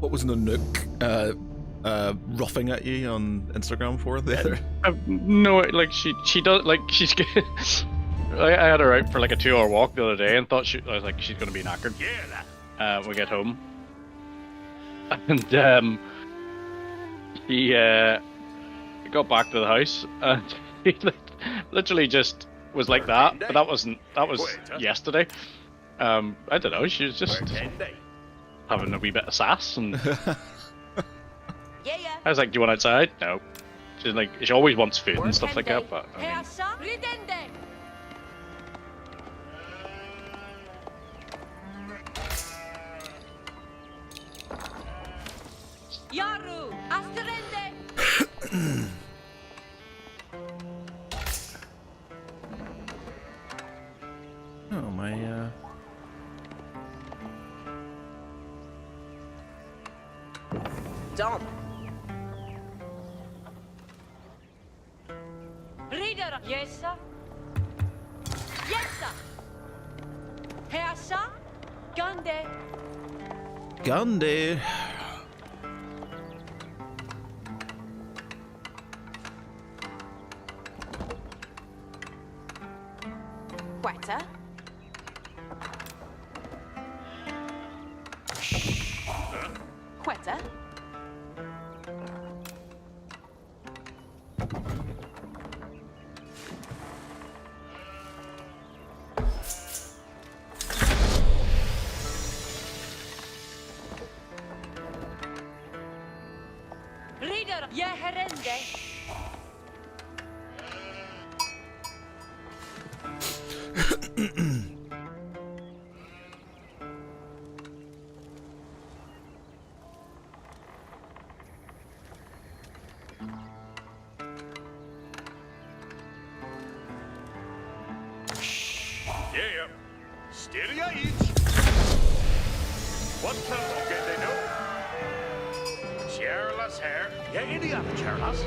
What was Nanook roughing at you on Instagram for the other? No, like she does like she's. I had her out for like a 2-hour walk the other day and thought I was like she's gonna be knackered. Yeah. We get home, and she got back to the house and he literally just was like that. But that was yesterday. I don't know. She was just having a wee bit of sass and. Yeah. I was like, "Do you want outside?" No. She's like, she always wants food and stuff like that. But I mean, Yaru, Asterende. Oh my. Dom. Reader. Yes, sir. Yes, sir. Hersa. Gande. Gandhi. Quetta. Quetta. Reader. Yeherende. Yeah. Styria each. What the fuck did they do? Chairless hair. Yeah, any other chairless?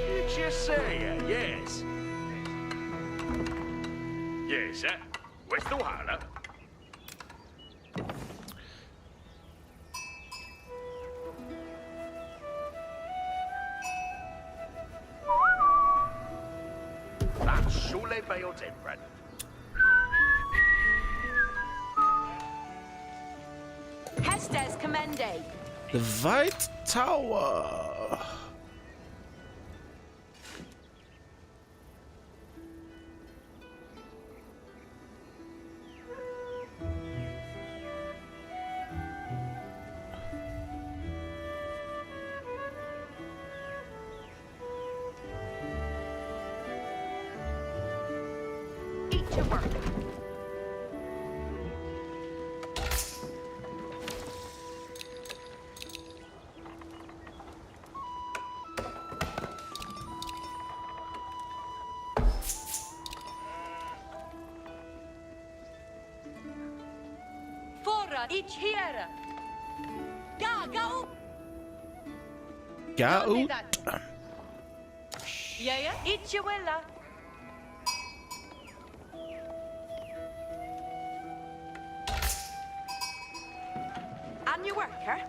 Did you say yes? Yes, where's the water? That's Shule Bayot Edbred. Hestes Commende. The White Tower. Eat your work. Fora, each here. Go. Gao. Yeah. Eat your willa. And your worker.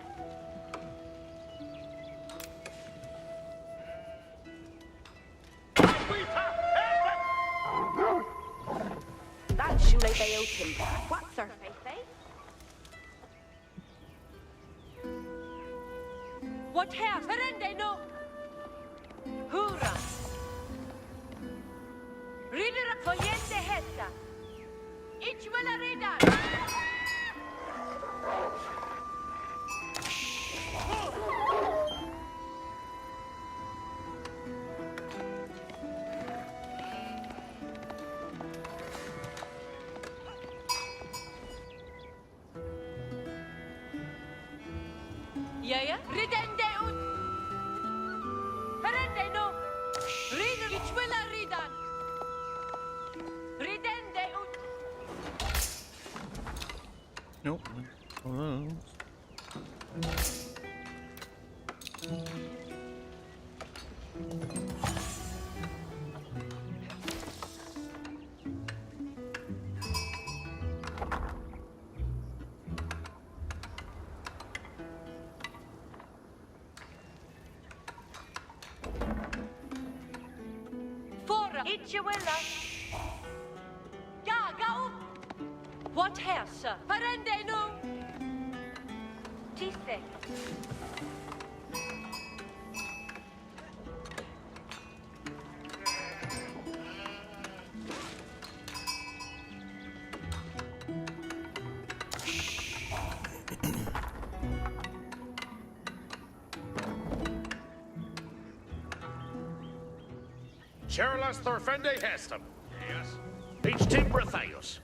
That's Shule Bayo Timber. What's her face, eh? What hair? Ferende no. Hurra. Reader foyende hetta. Ich will a reader. Yeah. Ridende ut. Ferende no. Reader ich will a reader. Ridende ut. Nope. Hello. Ichiwilla. Gaga upp. What häsa? Parende nu. Tisse. Charlas Thorfende Hestum. Yes. Each Timbra Theos.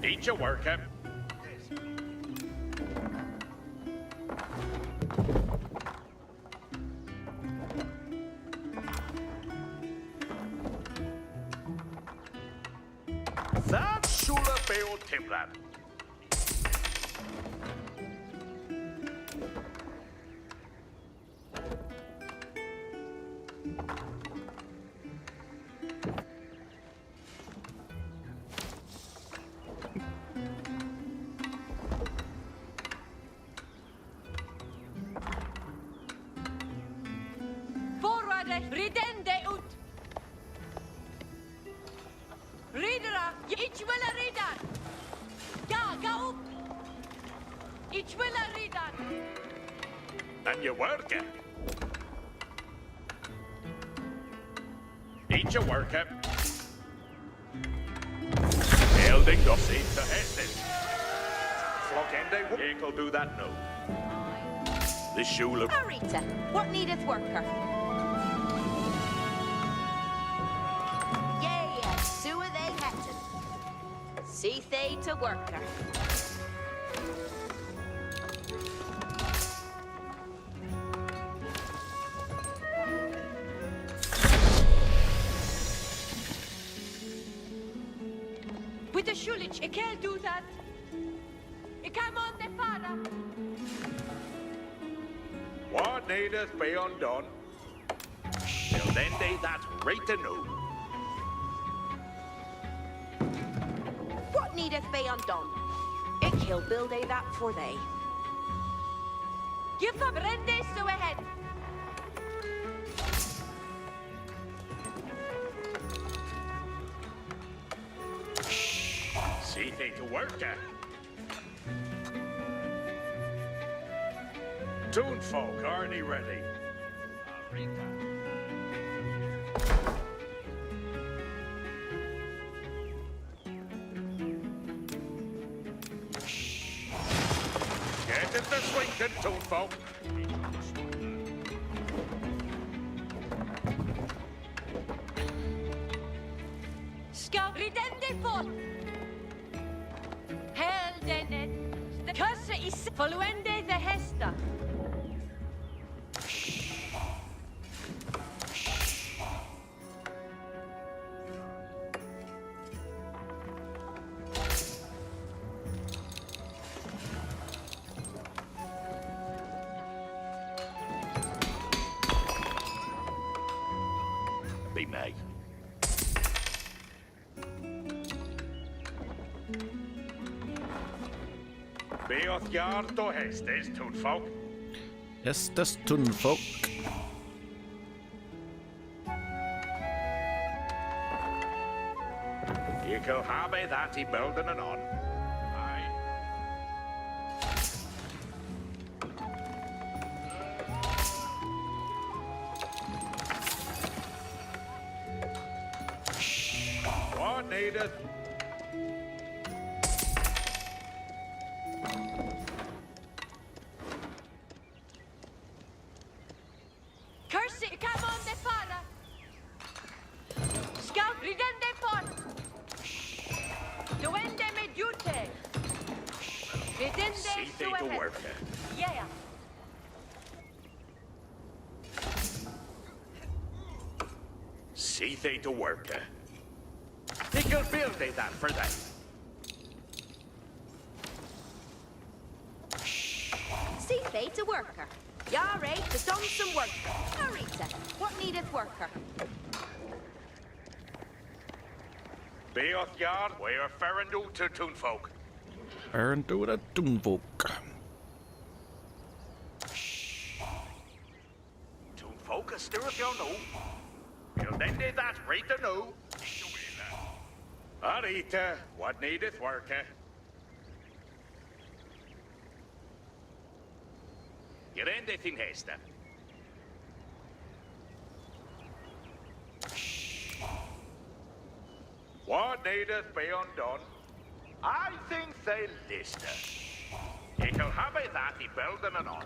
Eat your work, That's Shula Beo Timlan. Forward, ridende ut. Ridera, Ichiwilla ridan. Gaga upp. Ichiwilla ridan. And your work, Eat your work, Elding Dossi to Hestis. Flockende, Ekel do that no. This Shula. Arita, what needeth worker? Yea, sua they hatten. See they to worker. With the Shulich, I can't do that. I come on the fara. What needeth be undone? Till then they that right to know. What needeth be undone? Ik he'll build they that for they. Give up Rende so ahead. See they to work, Toon folk, are they ready? Get in the swing, toon folk. Ska ridende fort. Heldenet. Kösse is followende the hesta. Be me. Beoth yard to Hestes, toon folk. Hestes tunnfolk. You can have that he building and on. Aye. What needed? Curse it, come on the fara. Scout ridende fort. Duende mediute. Ridende See they so to ahead. work. Yeah. See they to work. They can build they that for them. See they to worker. Yare to done some worker. Arita, what needeth worker? Beoth yard, we're ferrendu to Toonfolk. Aaron do it Dunvolk. Toonfolk, stirrup your no. You'll then do that right to know. Arita, what needeth work, eh? You're anything, Hester. What needeth be undone? I think they list her. You can have it that he building and on.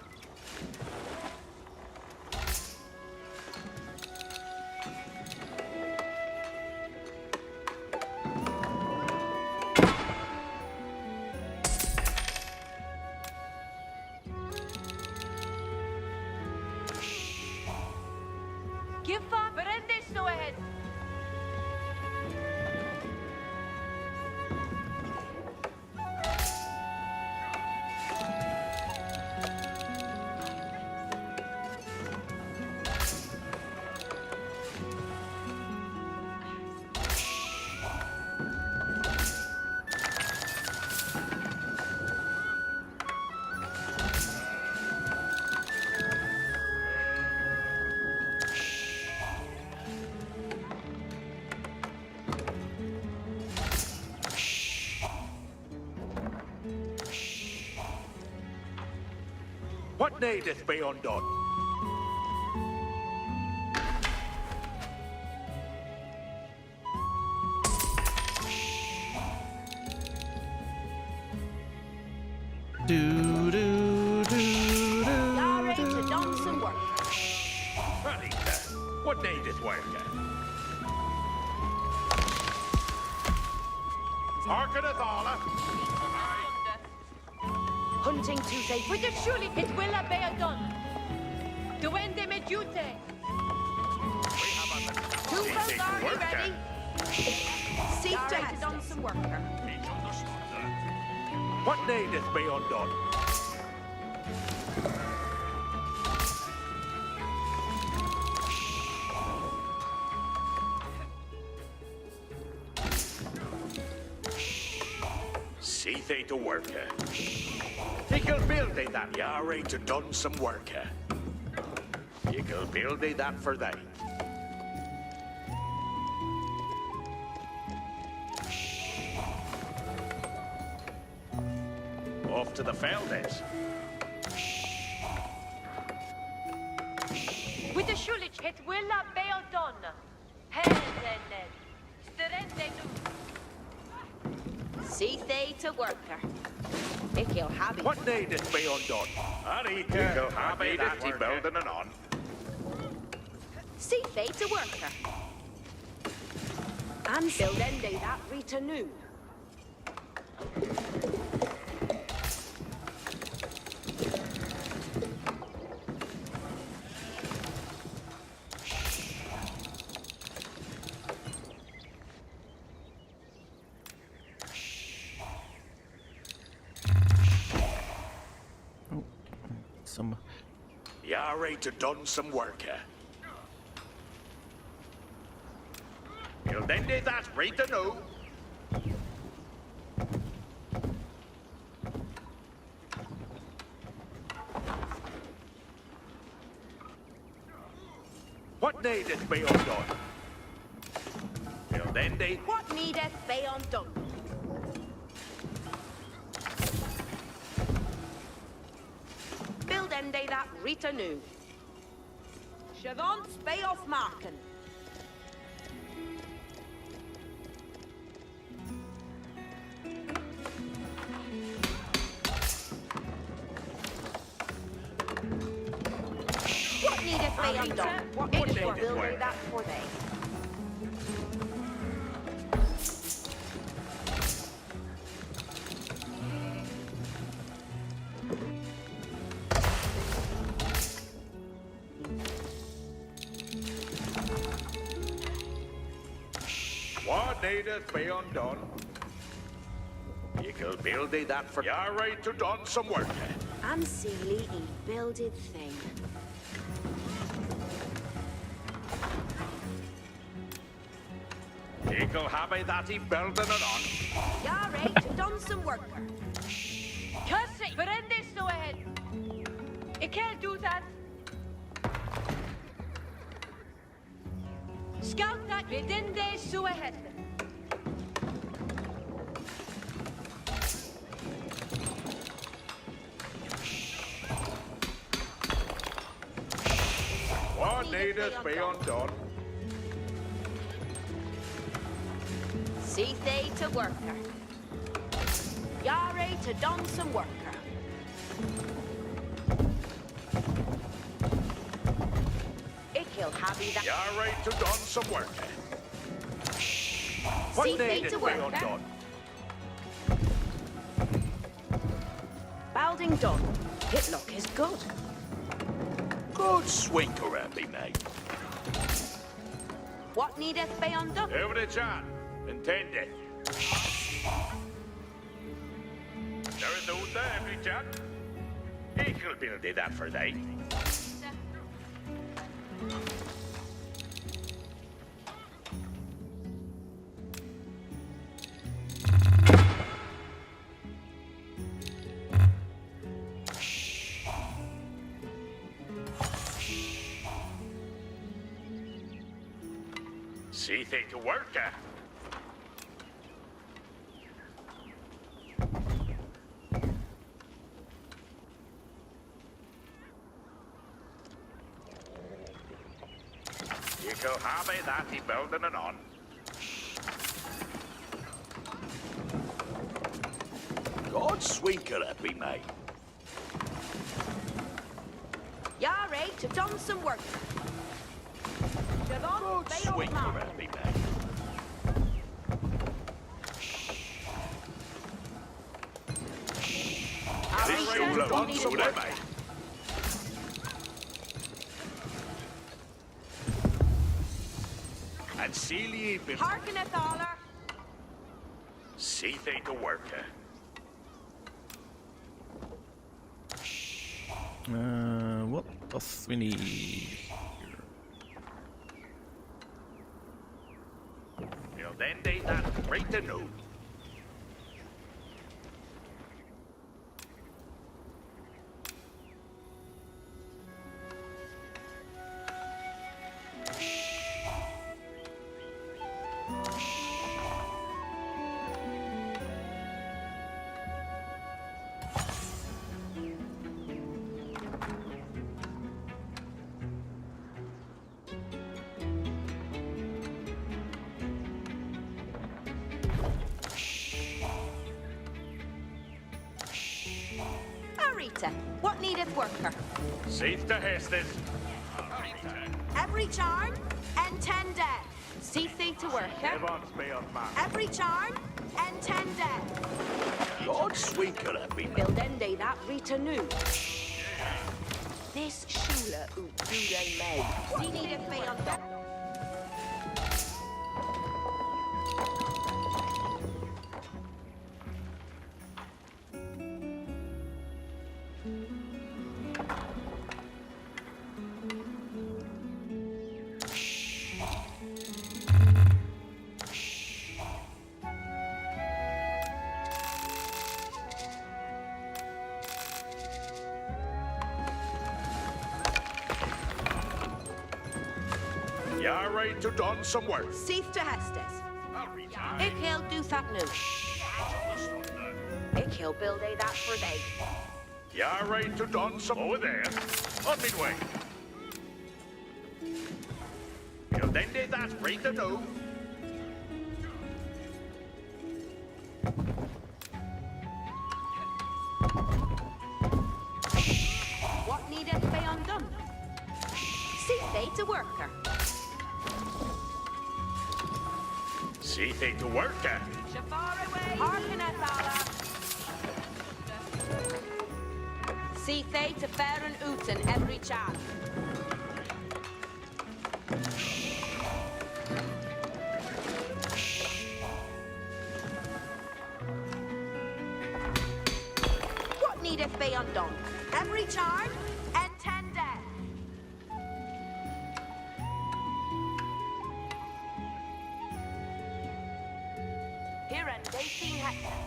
Give far, Berende, so ahead. What needeth be undone? Do do do Yare do to done some work. Arita, what needeth work, eh? Harkeneth alla. Hunting Tuesday. With the shuli, it will be done. Duende mediute. Toonfolk are you Work, ready? Seek to done some worker. What needeth be undone? See they to work, eh? You can build they that yare to done some work, eh? You can build they that for they. Off to the Feldes. With the shulich, it will be done. Helden. Sterende nu. See they to worker. Ik you'll have it. What needeth be undone? Arita, you have it that he building and on. See they to worker. And build end they that Rita new. some. Yare to done some work, eh? You'll then do that right to know. What needeth be undone? You'll then do What needeth be undone? Build end they that Rita new. Siobhan spay off Marken. What needeth be undone? What It needeth will build work? they that for they. What needeth be undone? You can build thee that for Yare to done some work, eh? And Sealy he builded thing. Eagle happy that he building it on. Yare to done some worker. Casi, verende so ahead. Ik can't do that. Scout that, verende so ahead. What needeth be undone? See they to worker. Yare to done some worker. Ikil happy that. You're right to done some work. See What they needeth to be worker. undone? Balding done. Hitlock is good. Good swinker, be mate. What needeth be undone? Over the chan. Intended. There is no there, every chan. Eagle build that for thee. See thing to work at. You go happy that he building it on. God swinker at me, mate. Yare to done some work. Javon, God bay off swinker mark. at me, mate. This Arita, you'll don't need a mate. worker. And Celia built. Harkeneth aller. See thing to work at. What does we need here? Well, then they that right to know. Arita, what needeth worker? Safe to Heston. Every charm and 10 dead. See thee to worker. Evans be on man. Every charm and 10 dead. God swinker at me, mate. Build ende that Rita knew. This shula oot do they made. See needeth be undone. You're right to done some work. Seeth to Hestes. I'll retire. Ik he'll do that new. Ik he'll build a that for they. You're right to done some over there. On me way. Well, then they that right to know. What needeth be undone? Seeth they to worker. See thing to work at. Harkeneth Allah. Seeth they to fair and Uten every child. What needeth be undone? Every charm and 10 dead. Hester.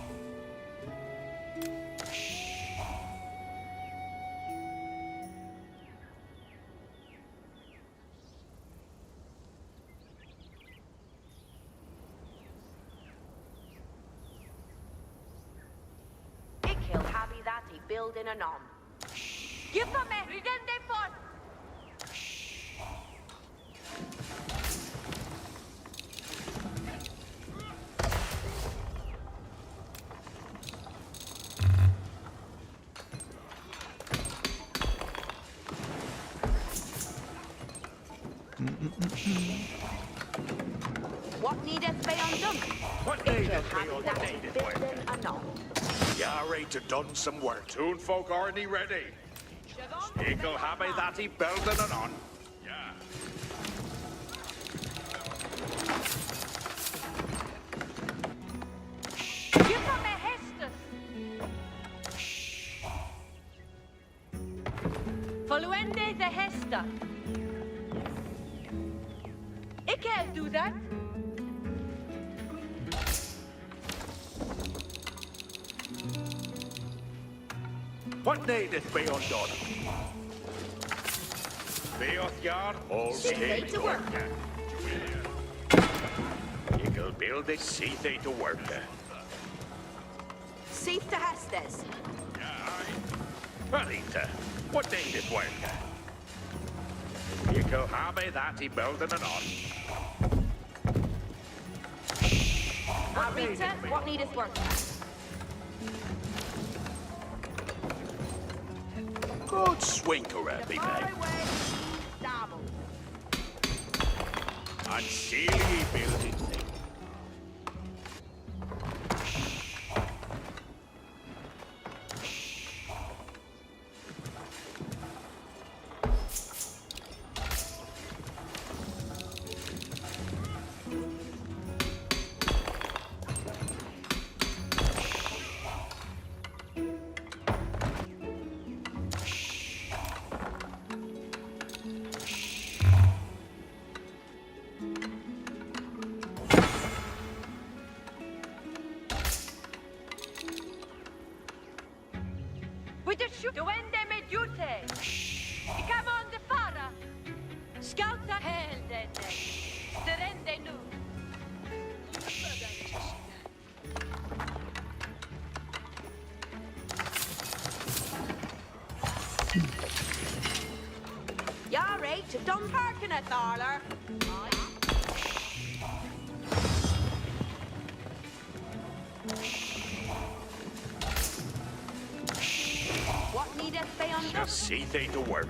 He'll have that he building anon. Give them a return they fought. What needeth be undone? What He'll needeth be have that he undone? building anon. Yare to done some work. Toon folk already ready. Eagle have that he building and on. Yeah. Give them a Hestus. Voluende the Hester. I can't do that. What needeth be undone? Beoth yard, all stay to work. Eagle build it, see they to work. Seif to Hestes. Marita, what needeth work? Eagle have that he building and on. Rita, what needeth work? Good swinker, be made. Highway, double. And silly building thing. With the shoot, duende me dute. I come on the fara. Scout the helden. Sterende nu. Yare to Dunkirk, Tharler. What needeth be undone? See they to work.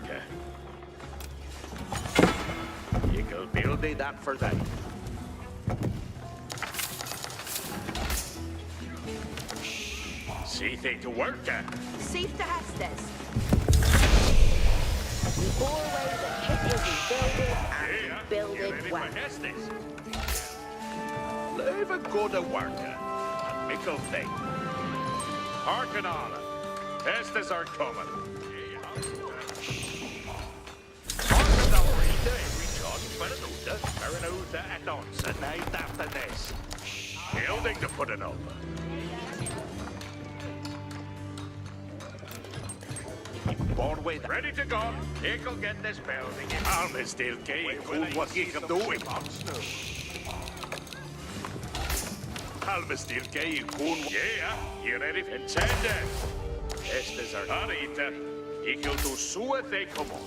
Eagle build they that for them. See they to work. Seif to Hestes. We bore away the kit is rebuilded and rebuilded well. Leave a good a work. And mickle thing. Hearken on. Estes are coming. Hearken on. Rita, every John, Paranuta, and Onsa, night after this. Building to put it up. Born with ready to go. He'll get this building. I'm still gay. What he can do with Alma still gay. Yeah, you ready? Intended. Estes are Arita. Equal to Sua they come on.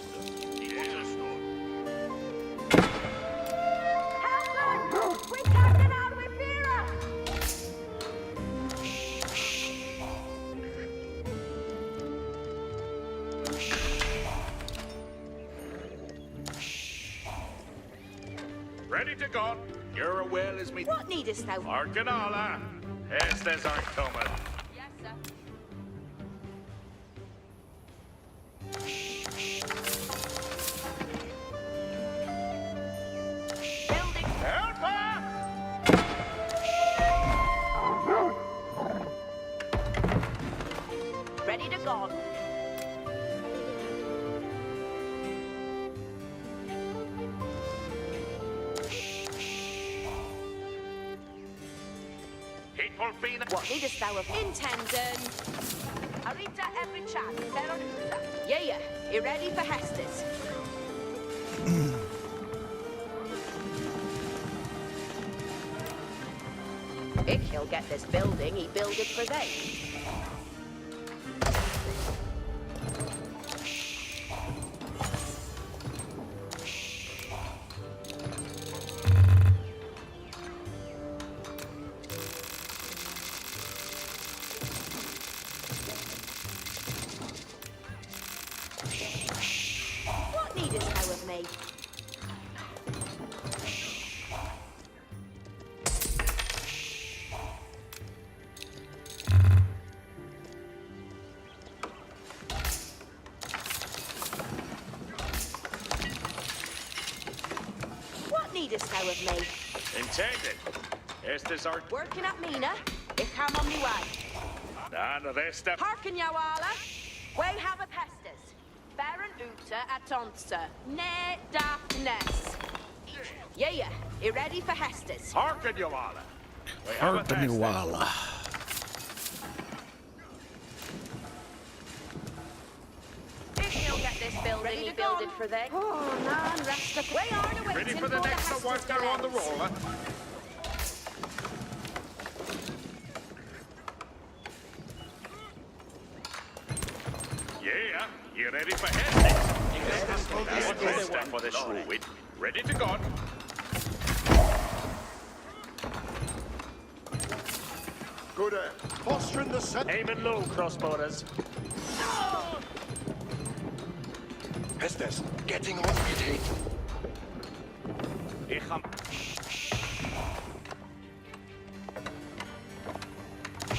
We're taking out with Vera. Ready to go. You're a well as me. What needest thou? Arcanala. Estes are coming. Yes, sir. Building. Helper! Ready to go. Hateful been... What needest thou of intending? Arita every chance, Veronica. Yeah, you ready for Hestes? If he'll get this building, he builded for thee. What needest thou of me? What needest thou of me? Intended. Estes are... Working at Mina? If come on me way. And rest of... Hearken, Yawala. We have a pestis. Baron Uta at Onsa. Ne darkness. Yeah, you ready for Hestes? Hearken, Yoala. We have a Harpen test. Wala. If he'll get this building, he builded for thee. Oh, man, rest up. We are the Ready for the next worker on the roller? Yeah, you ready for head? One step for the Shrewid. Ready to go. Good. Fostering the set. Aiming low, crossbowers. Estes, getting on it. Ich am...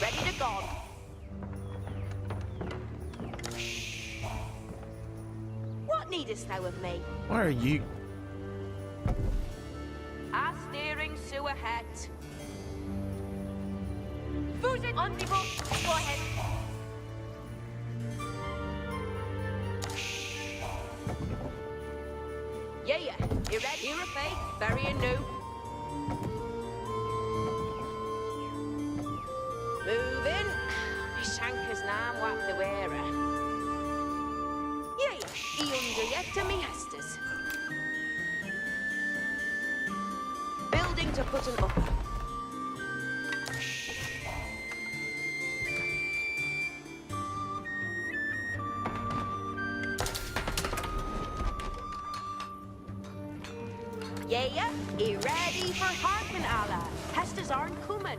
Ready to go. What needest thou of me? Why are you? A steering sewer hat. Who's it on the book? Go ahead. Yeah, you ready? Here a fake, very new. Moving. My shanker's nam wap the wearer. Yeah, he under yet to me hestes. Building to put an upper. Yeah, he ready for Harkin Allah. Hestes aren't coming.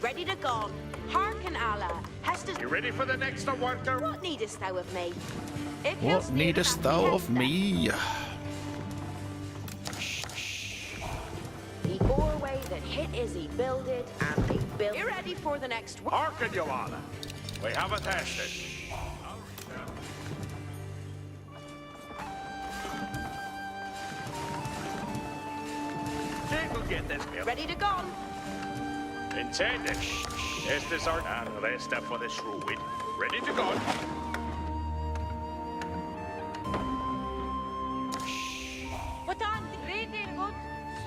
Ready to go. Harkin Allah. Hestes. You ready for the next worker? What needest thou of me? If What needest thou of me? He bore away that hit Izzy builded and he built. You ready for the next one? Hearken, Yoala. We have a tested. Jake will get this bill. Ready to go. Intended. Estes are and the rest up for the Shrewid. Ready to go. What on? Read in good.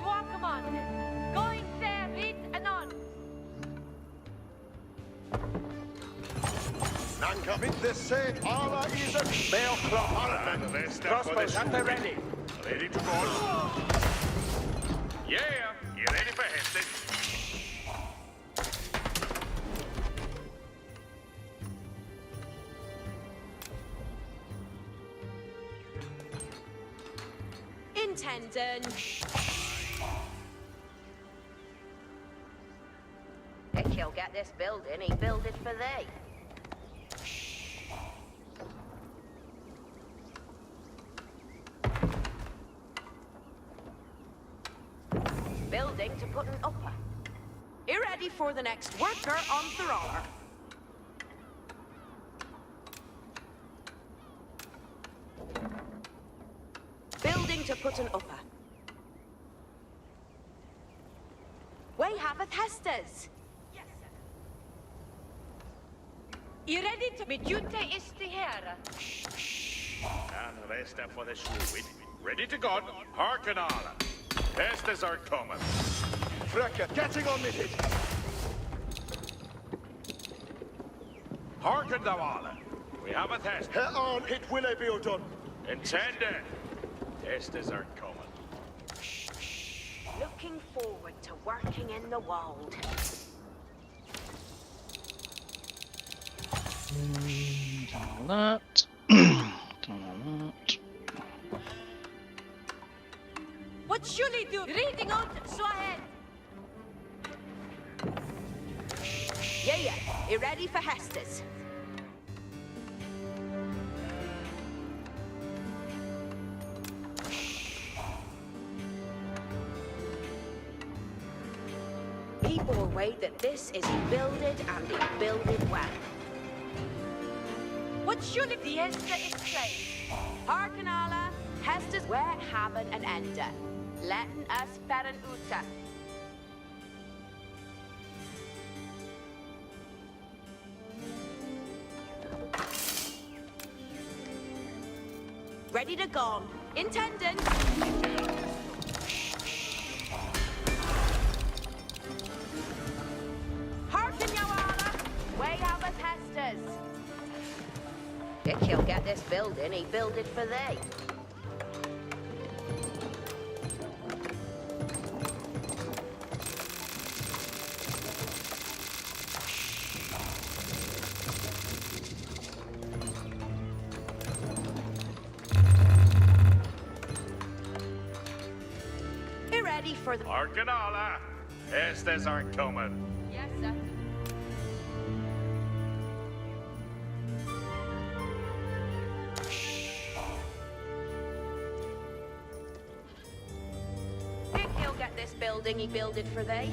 Swakaman. Going there, read and on. Nanka, mit the same. Allah is a male clock. And the rest up for the Shrewid. ready. Ready to go. Yeah, you ready for Hested? Intending. If he'll get this building, he builded for thee. Building to put an upper. You ready for the next worker on the roller? Building to put an upper. We have a Hestes. You ready to be duty is the here. And the rest up for the Shrewid. Ready to go. Hearken alla. Pestes are coming. Fröken, getting on with it. Hearken thou alla. We have a test. Her on, it will be done. Intended. Pestes are coming. Looking forward to working in the wild. Done all that. Done all that. What should he do? Reading out Swahed. Yeah. You ready for Hestes? He bore weight that this is he builded and he builded well. What should it? The Esther is played. Hearken alla, Hestes where haben an ende. Letting us feren uta. Ready to go. Intendant. Hearken Yawala. Way have us Hestes. Dick, he'll get this building, he build it for thee. You ready for the... Hearken alla. Pestes are coming. Yes, sir. Dick, he'll get this building, he build it for thee.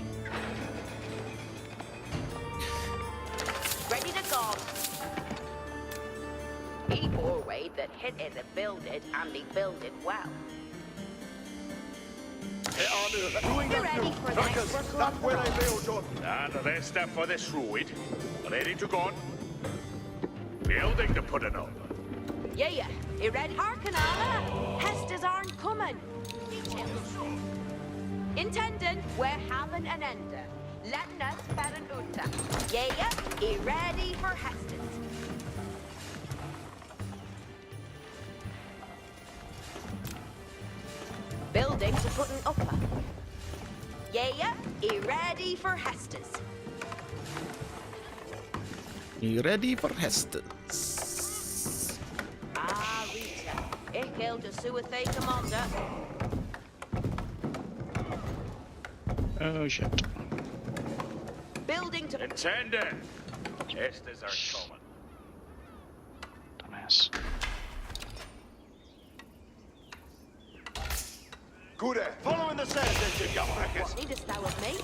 Ready to go. He bore weight that hit it and build it, and he build it well. Her on, doing You that ready new. for the Fröken, next that will be done. And the rest are for the Shrewd. Ready to go. Building to put it up. Yeah. You ready? Hearken alla. Hestes aren't coming. Intendant, we're having an ender. Letting us feren uta. Yeah. You ready for Hestes? Building to put an upper. Yeah. You ready for Hestes? You ready for Hestes? Ah, Rita. Ich gilt de Suethe commander. Oh shit. Building to... Intended. Pestes are coming. Dumbass. Good air. Following the stairs, then, you fröken. What needest thou of me?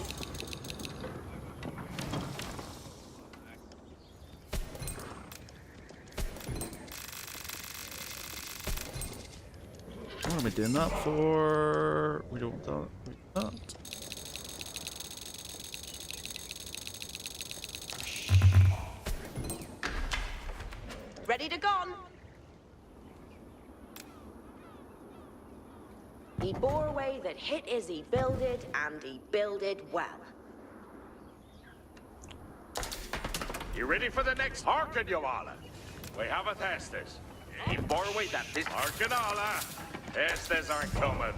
What am I doing that for? We don't want that. Ready to gone. He bore away that hit is he builded, and he builded well. You ready for the next? Hearken, you alla. We have a Hestes. He bore away that this. Hearken alla. Hestes are coming.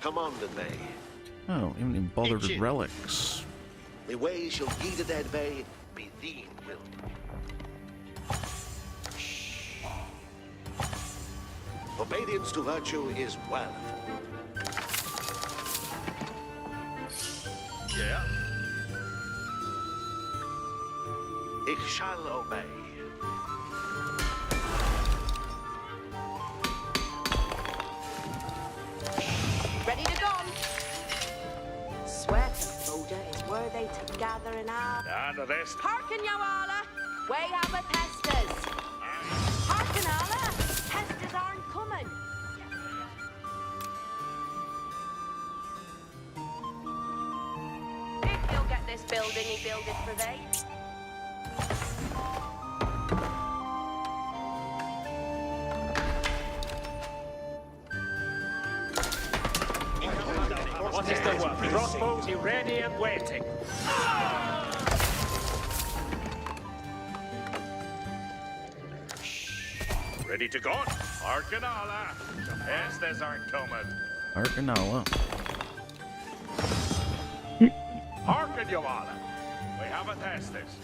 Commanded they, Oh, you haven't even bothered with relics. the way shall ye the dead bay be thee will. Obedience to virtue is well. Yeah. Ich shall obey. Ready to gone. Swear to Froda is worthy to gather in our... And the rest. Hearken, Yawala. Way have a Hestes. Hearken, alla. Hestes aren't coming. If you'll get this building, he build it for thee. Crossbows are ready and waiting. Ready to go? Arcanala. Estes aren't coming. Arcanala. Hearken, Joanna. We haven't Estes.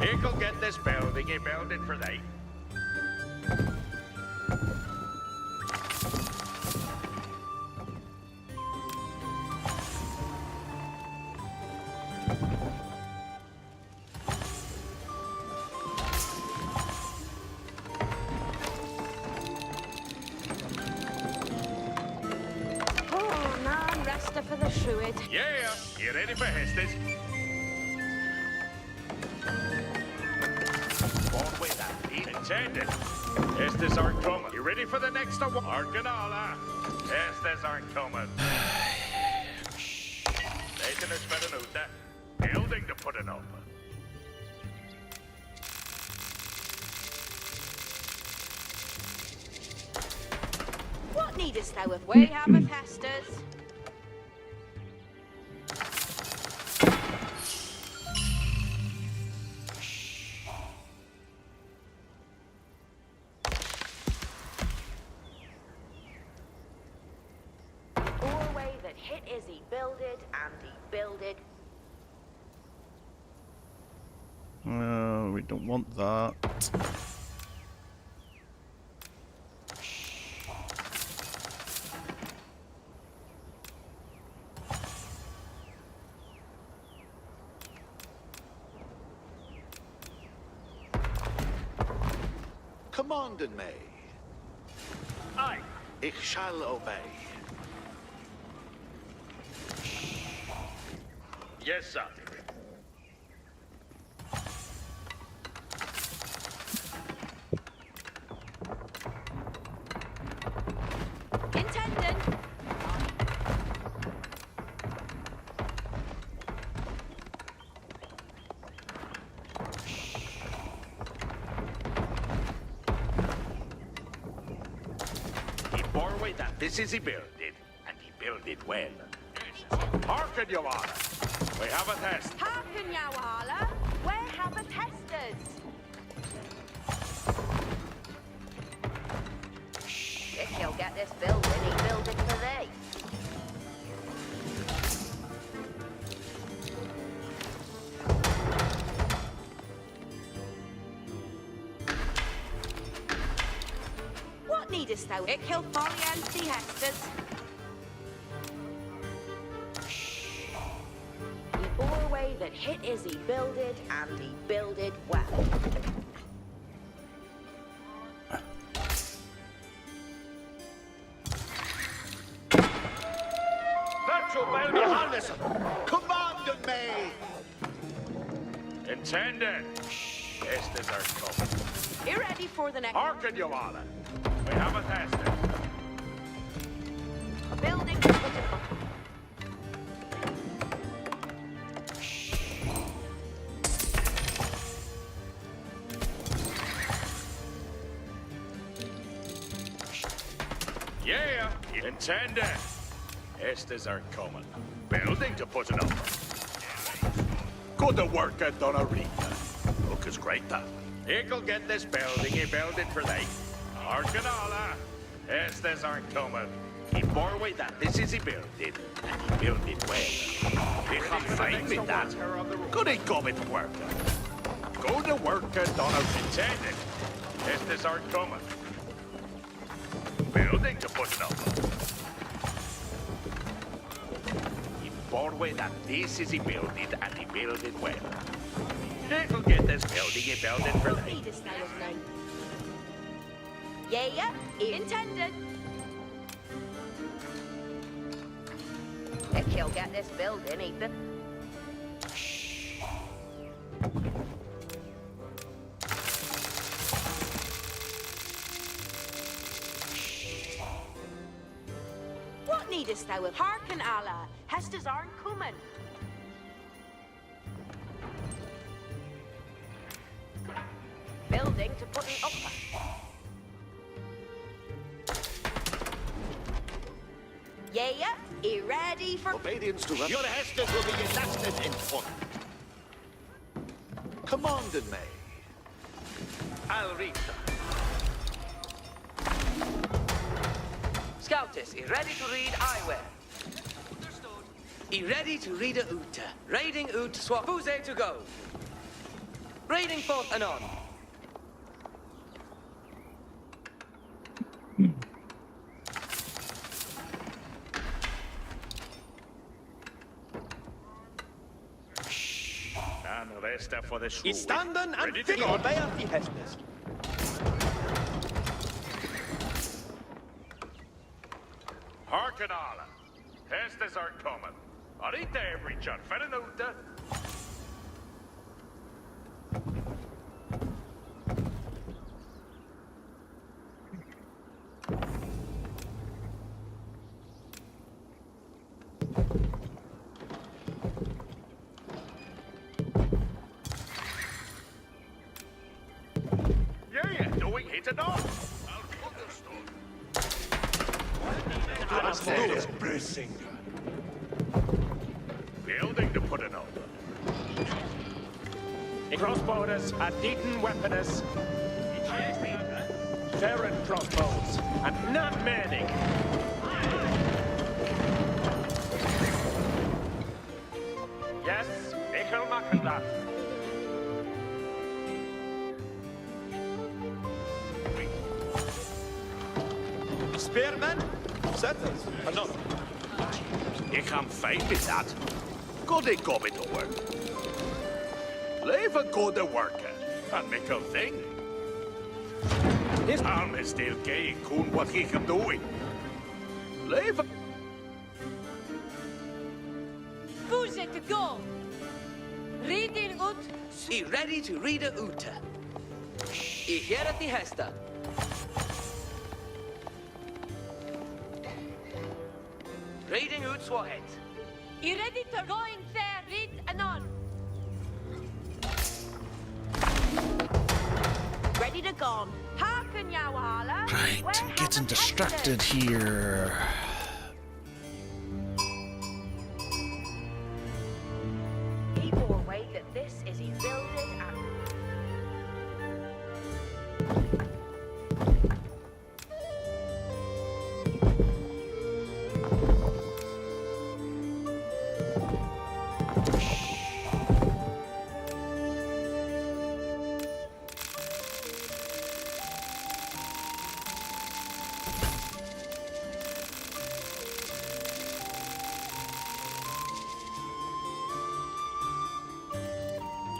He'll get this building. He built it for thee. Oh, nan resta for the shrewd. Yeah, you ready for Estes? On with that, Pete. Intended. Estes aren't coming. You ready for the next one? Arcanala. Estes aren't coming. Nathan has spent an out there. Building to put it up. What needest thou of way have of Hesters? All way that hit is he builded and he builded. We don't want that. Commanden me. Aye. Ich shall obey. Yes, sir. Intended. He bore away that this is he built it, and he built it well. Hearken, Joanna. We have a test. Hearken, Yowala. Where have of Hesters? If you'll get this building, he build it for thee. What needest thou? It kill folly and see Hesters. He bore away that hit is he builded, and he builded well. Virtual baby harness. Commanden me. Intended. Estes are coming. You ready for the next Hearken, Joanna. We have a test. building? To put it up. Yeah, intended. Estes are coming. Building to put it up. Good work at Donnarita. Look is great, that. He'll get this building. He built it for thee. Arcanala. Estes aren't coming. He bore away that this is he built it, and he built it well. He come fine with that. Good he go with work. Go to work at Donnarita. Intended. Estes aren't coming. Building to put it up. He bore away that this is he built it, and he built it well. He'll get this building. He built it for What thee. needest thou of me? Yeah, intended. If you'll get this building, he built. What needest thou of? Hearken, Allah. Hesters aren't coming. Building to put it up. Yeah, you ready for... Obedience to Your hestes will be enacted in fun. Commanded me. Alrita. Scoutess, you ready to read eyewear? Understood. You ready to read a Uta? Raiding Ut swap. Who's there to go? Raiding forth anon. And the rest are for the shrew. I standen Ready and to go. obey the hestes. Harken alla. Hestes are coming. Arita every chan. Ferenuta. Yeah, doing hit it off. Understood. Pressing. Building to put an order. Crossbowers and Deaton weaponers. Terran crossbows, and not many. Yes, Michael Mackendat. Spearmen, settlers, anon. Ik ga fijn met dat. Good ik kom to work. Leave a good worker and make a thing. His arm is still gay, cool what he can doing. Leave a... Who's it to go? Reading ut. You ready to read a Uta? You hear at the hesta. Raiding Ut Swahet. You ready to go in there? Read anon. Ready to go. Harken Yawala. Right, getting distracted here. Keep away that this is a building and...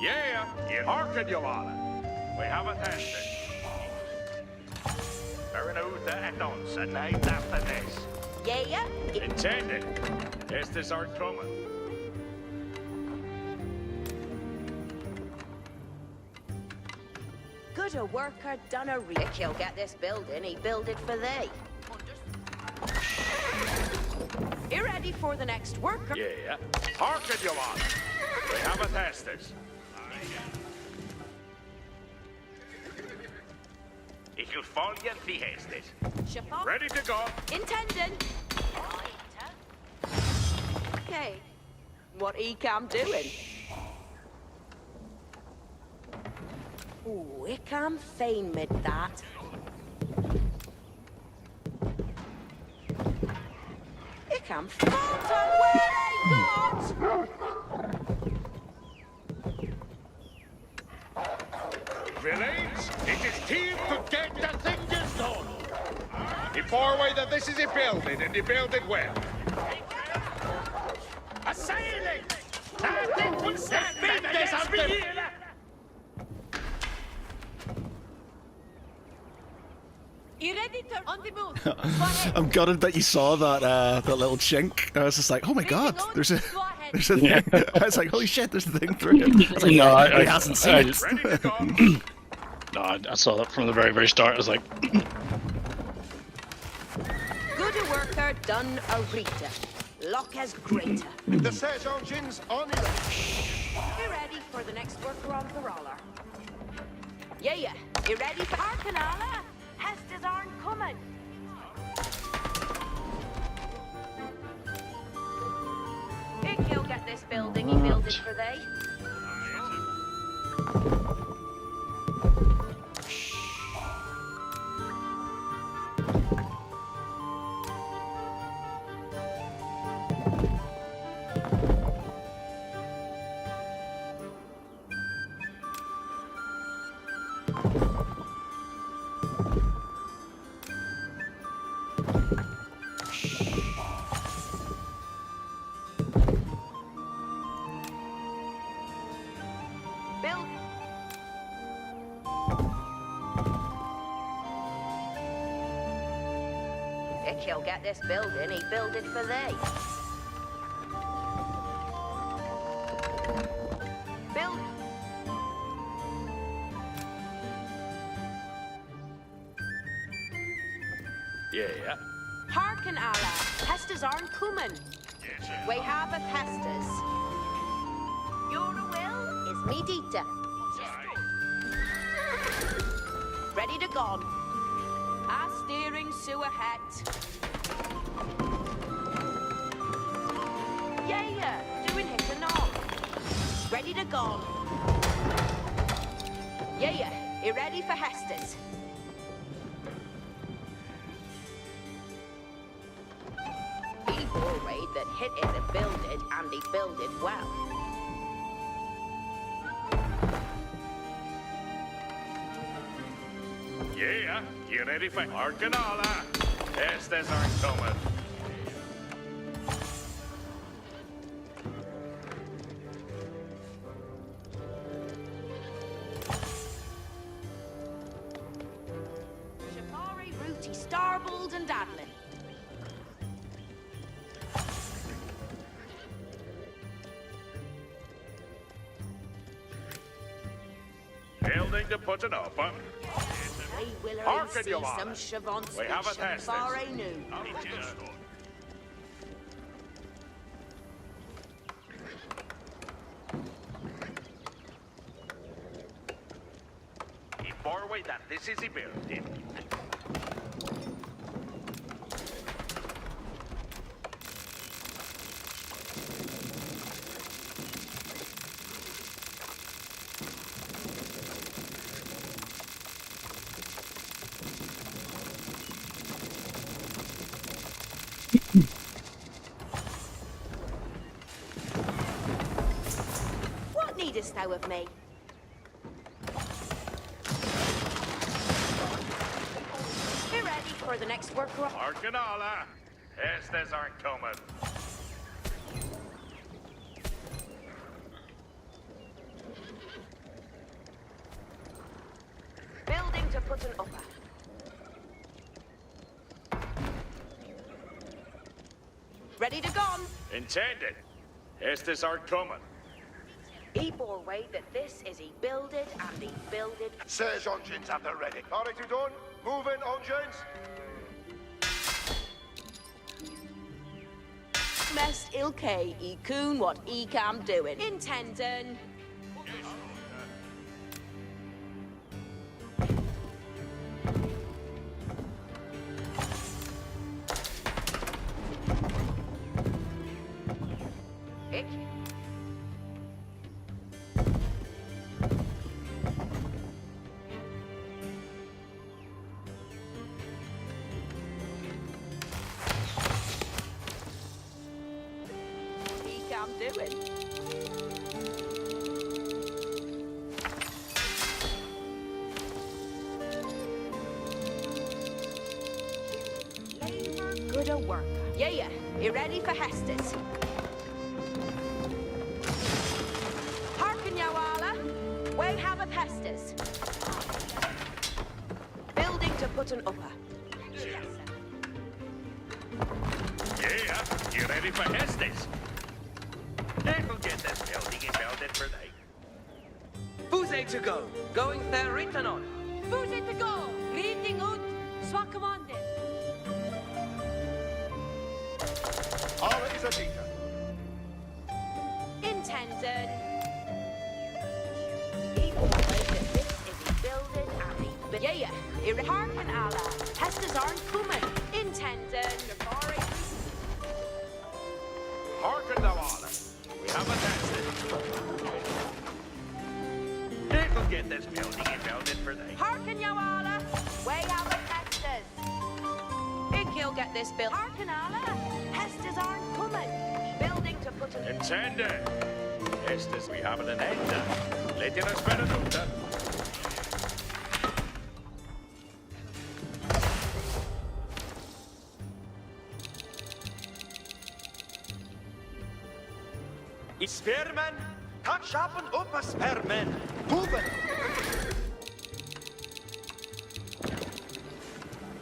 Yeah, you hearken, you all. We have a tested. Verenuta and Ons, and named after this. Yeah, Intended. Estes are coming. good a worker done a reek. He'll get this building, he build it for thee. You ready for the next worker? Yeah. Hearken, you all. We have a tested. Ich will folgen die Hestes. Chapeau. Ready to go. Intending. Okay. What he come doing? Ooh, he come fame with that. He come fault on where I got. Villains, it is time to get the thing done. Before way that this is a building and you build it well. A sailing! Nothing will set this up. You ready to on the move? Go ahead. I'm gutted that you saw that that little chink. I was just like, oh my god, there's a Go ahead. there's a thing. I was like, holy shit, there's a thing through it. I was like, No, he hasn't seen it. Ready to go. No, I saw that from the very, very start. I was like, Good a worker done a Rita. Lock as greater. The Serge engines on it. You ready for the next worker on the roller? Yeah. You ready for Arcanala? Hestes aren't coming. building he builded for they. Build. If he'll get this building, he builded for thee. Build. Yeah. Hearken, Allah. Pestas aren't coming. We have a pestas. Your will is medita. Ready to go. Our steering sewer hat. Yeah, doing it and all. Ready to go. Yeah, you ready for Hestas? He worried that hit it and build it, and he build it well. Yeah, you ready for Arcanala? Estes aren't coming. Shapari, Rooty, Starbold, and Dadlin. Building to put it up, huh? They will Hearken, see Your some Honor. Shavons We have a test. Shapari new. Forward that this is a building. What needest thou of me? Be ready for the next work. Arcanala, Estes aren't coming. Building to put an upper. Ready to go. Intended. Estes aren't coming. He bore way that this is he builded and he builded. Siege engines at the ready. All right, you done? Moving, engines. Mest ilke e coon what e cam doing. Intending. Ik. He cam doing. Labor good a work. Yeah. You ready for Hestes? Hearken, Yawala. We have a Hestes. Building to put an upper. Yeah, you ready for Estes? It'll get this building and build it for they. Fuse to go. Going there written on. Who's it to go? Reading out. Swakamonde. All is a dita. Intended. He always that this is he builded and he yeah. Hearken, Allah. Hestas aren't coming. Intended. Hearken now, Anna. We have have a tested. It'll get this building built for the. Hearken, you alla. We have a Hestes. He'll get this built. Hearken, alla. Hestes aren't coming. Building to put an... Intended. Estes we have an end. Letting us better do that. Spearmen, kan schaffen upp a spearmen. Moving.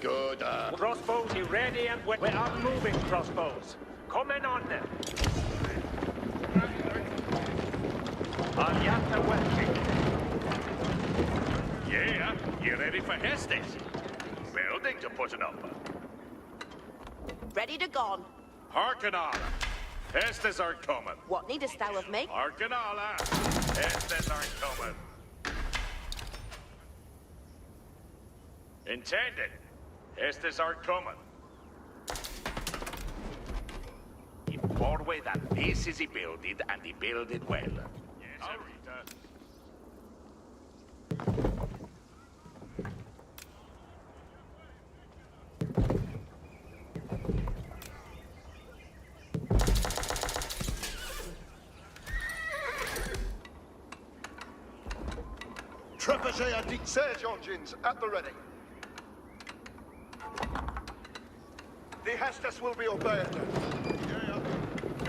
Good. Crossbows, you ready and we are moving crossbows. Come in on them. Aliata working. Yeah, you ready for Hestes? Building to put it up. Ready to gone. Hearken all. Hestes are coming. What needest thou of me? Hearken all. Hestes are coming. Intended. Hestes are coming. In far way that this is he builded and he builded well. Yes, Arita. Trebuchet and deep surge engines at the ready. The Hestes will be obeyed.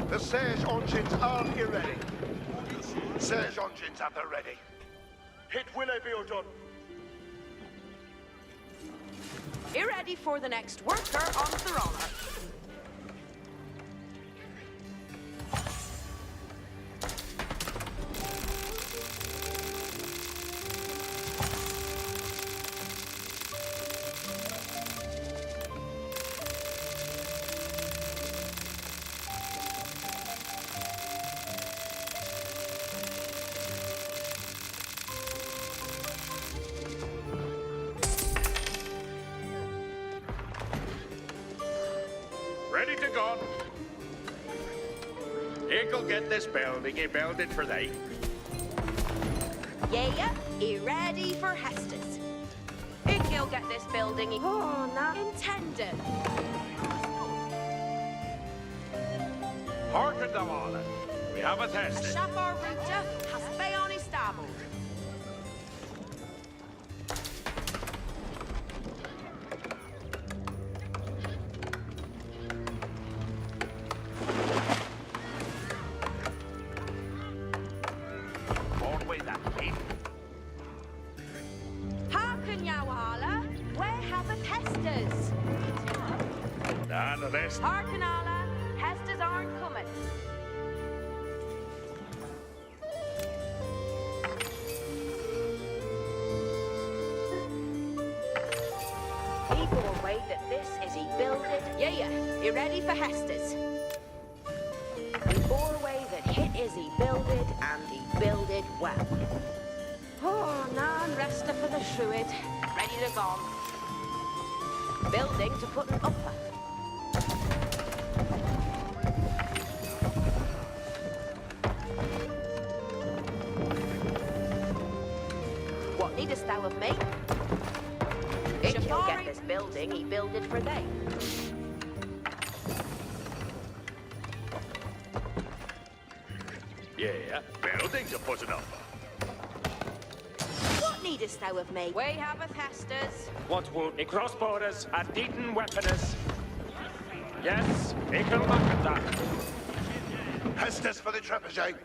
The surge engines are here ready. Surge engines at the ready. It will be done. You ready for the next worker on the roller? Ready to go. He'll get this building he builded for thee. Yeah, he ready for Hestes. He'll get this building. Oh, not intended. Hearken them all. We have a A tested. Shafar Ruta has bay on his starboard. Far way that way. Hearken, Yawala. We have a Hestes. And the rest. Hearken, alla. Hestes aren't coming. People away that this is he builded. Yeah, he ready for Hestes. He bore away that hit is he builded and he builded well. Oh, none resta for the Shrewid. Ready to go. Building to put an upper. What needest thou of me? He'll get this building he builded for thee. Yeah, building to put it up. What needest thou of me? We have a Hestes. What would me crossborders and Deaton weaponers? Yes, Ikel Makata. Hestes for the trebuchet.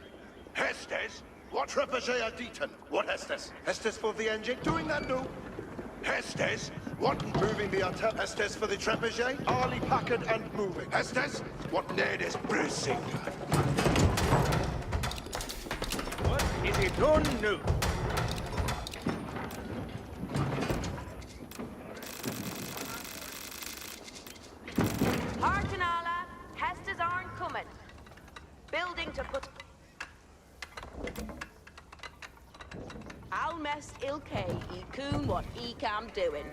Hestes? What trebuchet are Deaton? What Hestes? Hestes for the engine? Doing that no. Hestes? What moving the artel? Hestes for the trebuchet? Arlie Packard and moving. Hestes? What need is bracing? What is it done new? Hearken, alla. Hestes aren't coming. Building to put... Almest ilke e coon what e cam doing.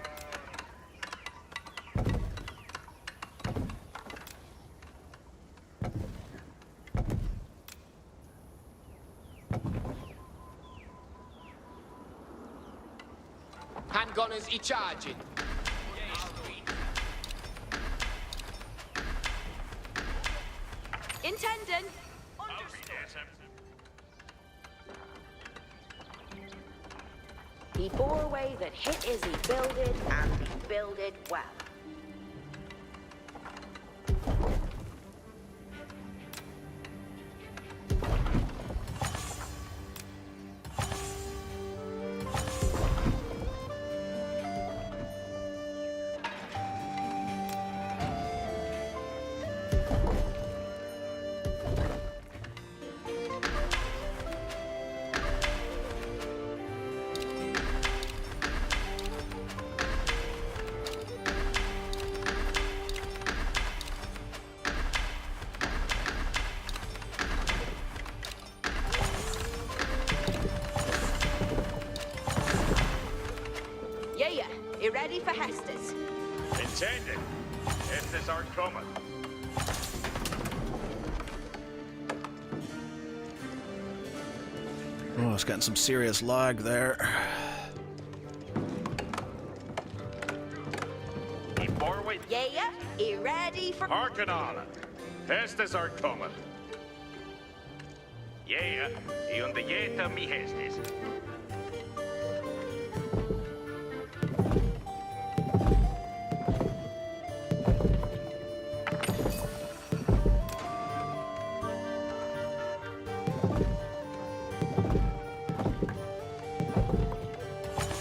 Handgunners i charging. Intendant. He bore away that hit is he builded, and he builded well. Yeah, you ready for Hestes? Intended. Estes aren't coming. Oh, it's getting some serious lag there. He bore away. Yeah, you ready for... Hearken all. Estes aren't coming. Yeah, he on the yeta mi Estes.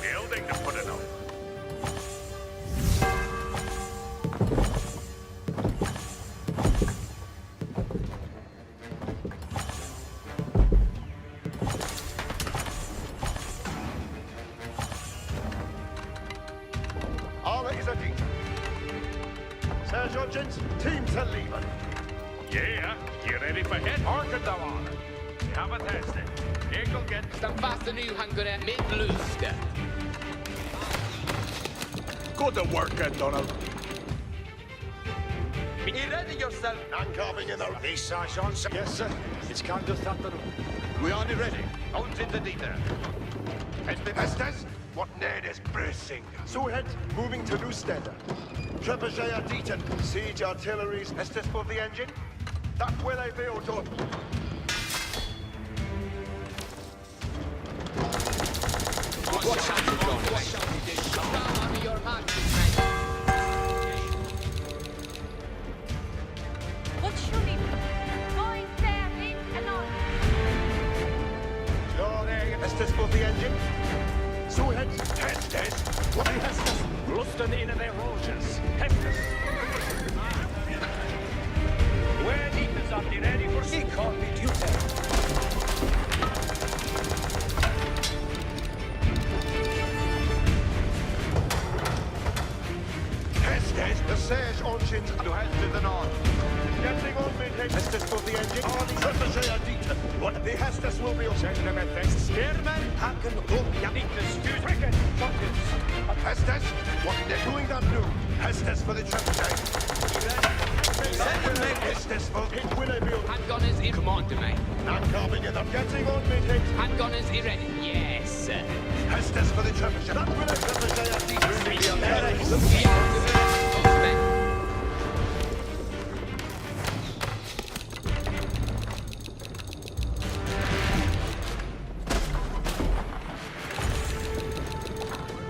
Building to put it up. Alla is a deed. Serge Urgent, team to leaving. Yeah, you ready for head? Hearken thou on. You have a tested. Eagle get Stand fast and you hangare mid luster. good to work, Donald. Be ready yourself. And carving in the... This Sean. Yes, sir. It's kind of afternoon. We are ready. Out in the detail. Estes, what need is bracing. Suhet, moving to Newstead. Trebuchet at Deaton. Siege artilleries. Estes for the engine. That will I be done. Watch out, John. Watch out. Down on your mark, mate. What's your name? Going there in and on. Estes for the engine. Suhet, Estes. What Estes? Lusten in the roses. Heftes. Where deep is up? Ready for sea? Call me duty. Estes, the Serge engines. To Hestes and on. Getting on mid Estes for the engine. On Trebuchet at Deaton. What the Estes will be. Send them at best. Spearman, Haken, Hook, Yanitas, Fricket, Shotguns. Estes, what they're doing that new. Estes for the Trebuchet. Estes for it will I build. Handgunners in command, mate. And carving in the getting on mid hit. Handgunners i ready. Yes, sir. Estes for the Trebuchet. That will I Trebuchet at Deaton.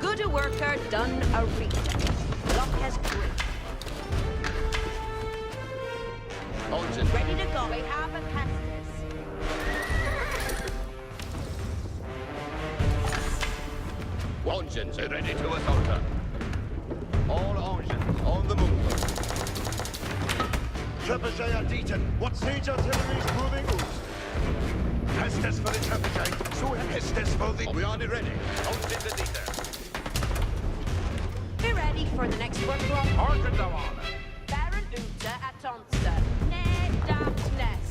Good a worker, done a read. Luck has great. Ready to go. We have a Hestes. Engines are ready to assault. All engines on the move. Trebuchet at Deaton. What siege artillery's moving out? Estes for the Trebuchet. So Estes for the... We are ready. Out in the detail. Be ready for the next workflow. Hearken thou on. Baron Uta at Tonster. Ne darkness.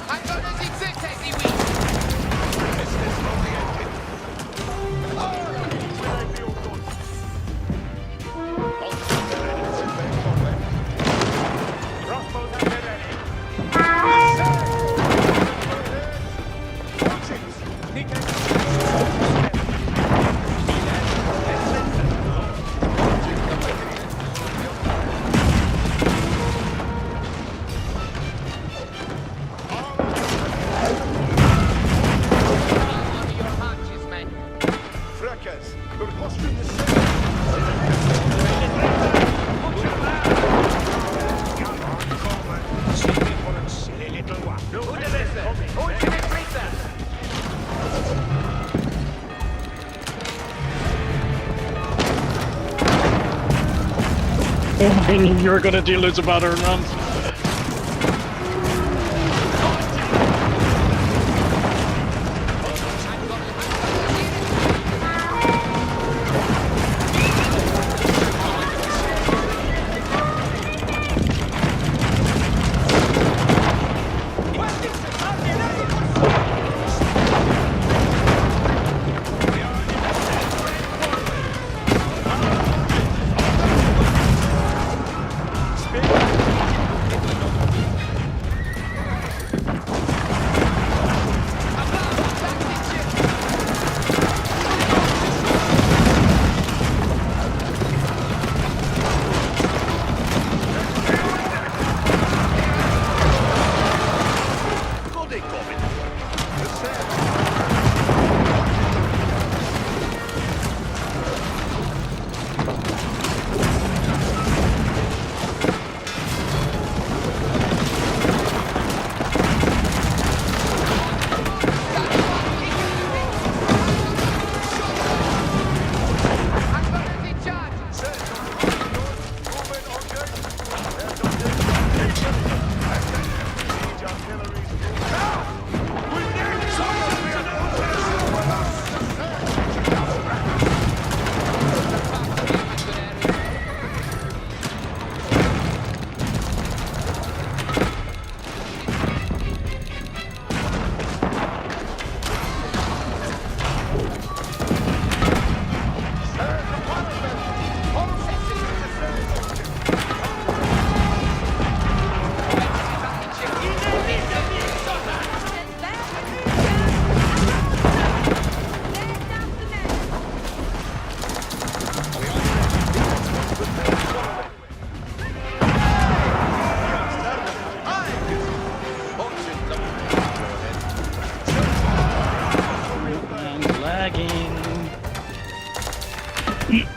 Handgunners in Zitesi, we. I knew you were gonna do loads of battering rams.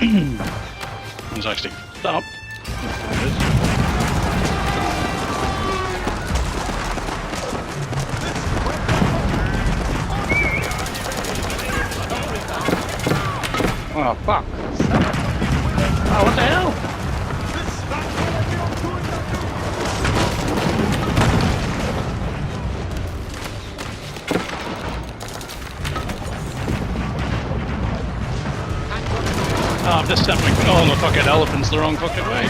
It's actually stop. Oh fuck. Oh, what the hell? Oh, I've just sent all the fucking elephants the wrong fucking way.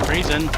Reason.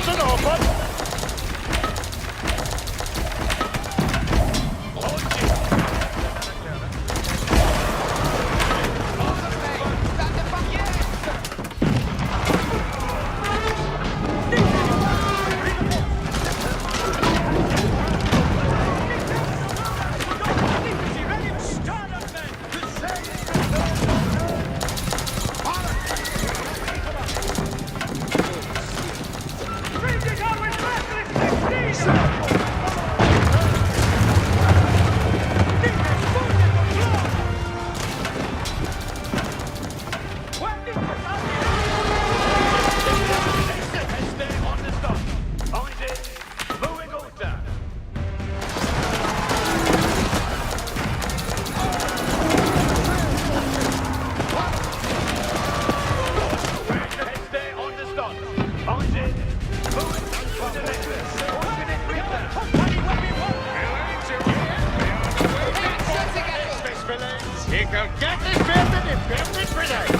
Doors are open! Get this building and build it for them!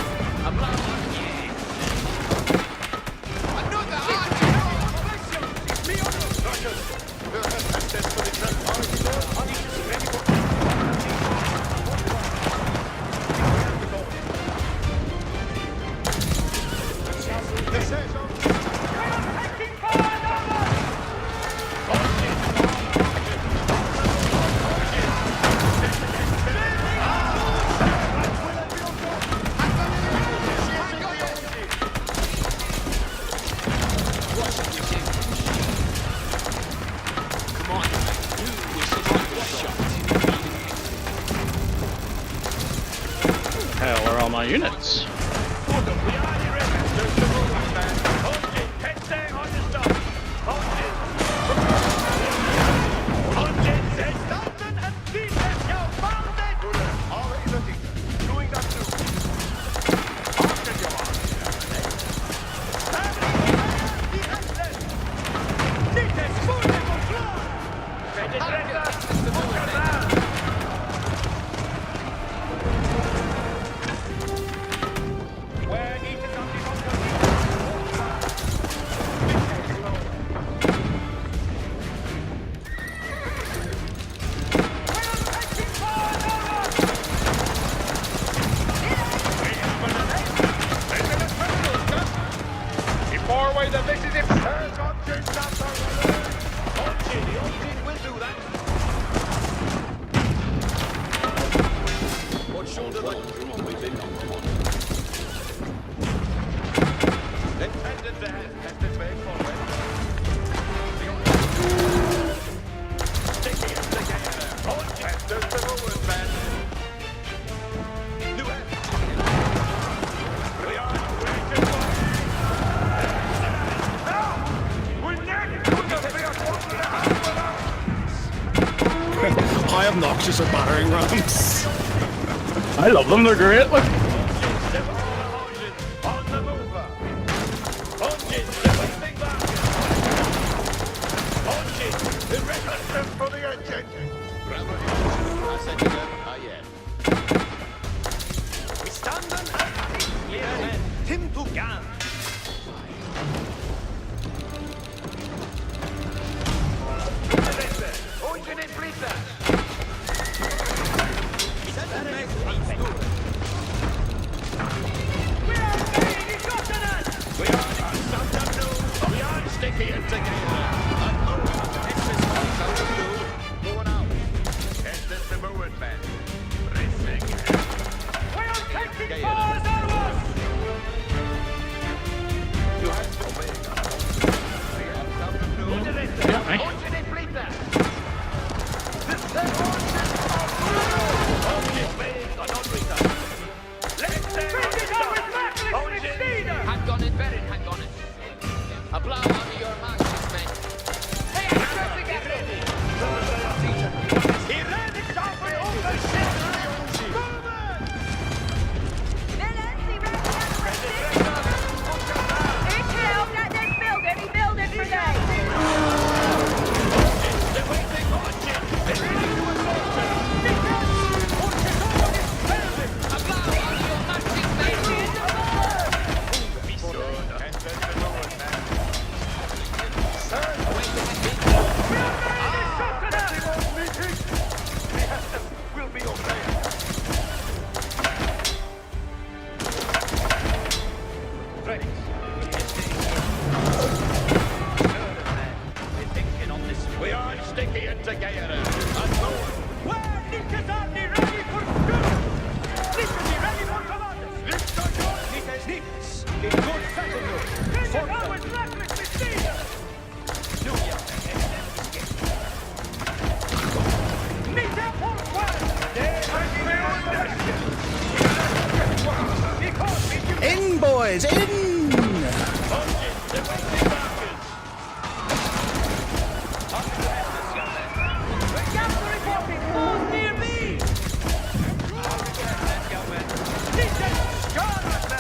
Hell are all my units? How obnoxious are battering rams? I love them, they're great. Look. Right. We are sticky and together. Where Nikas are ready for school? Nikas be ready for commanders. Nikas, Nikas. In good settlement. For our blacklisted steed. Nita for In, boys, in!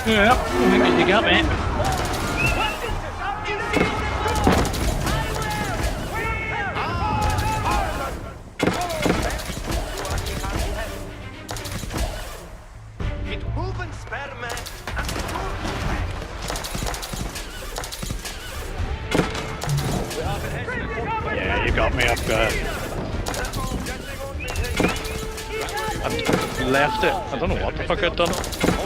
Yeah, I think you got me. Mit Huben Sperme Yeah, you got me. I've left it. I don't know what the fuck I'd done.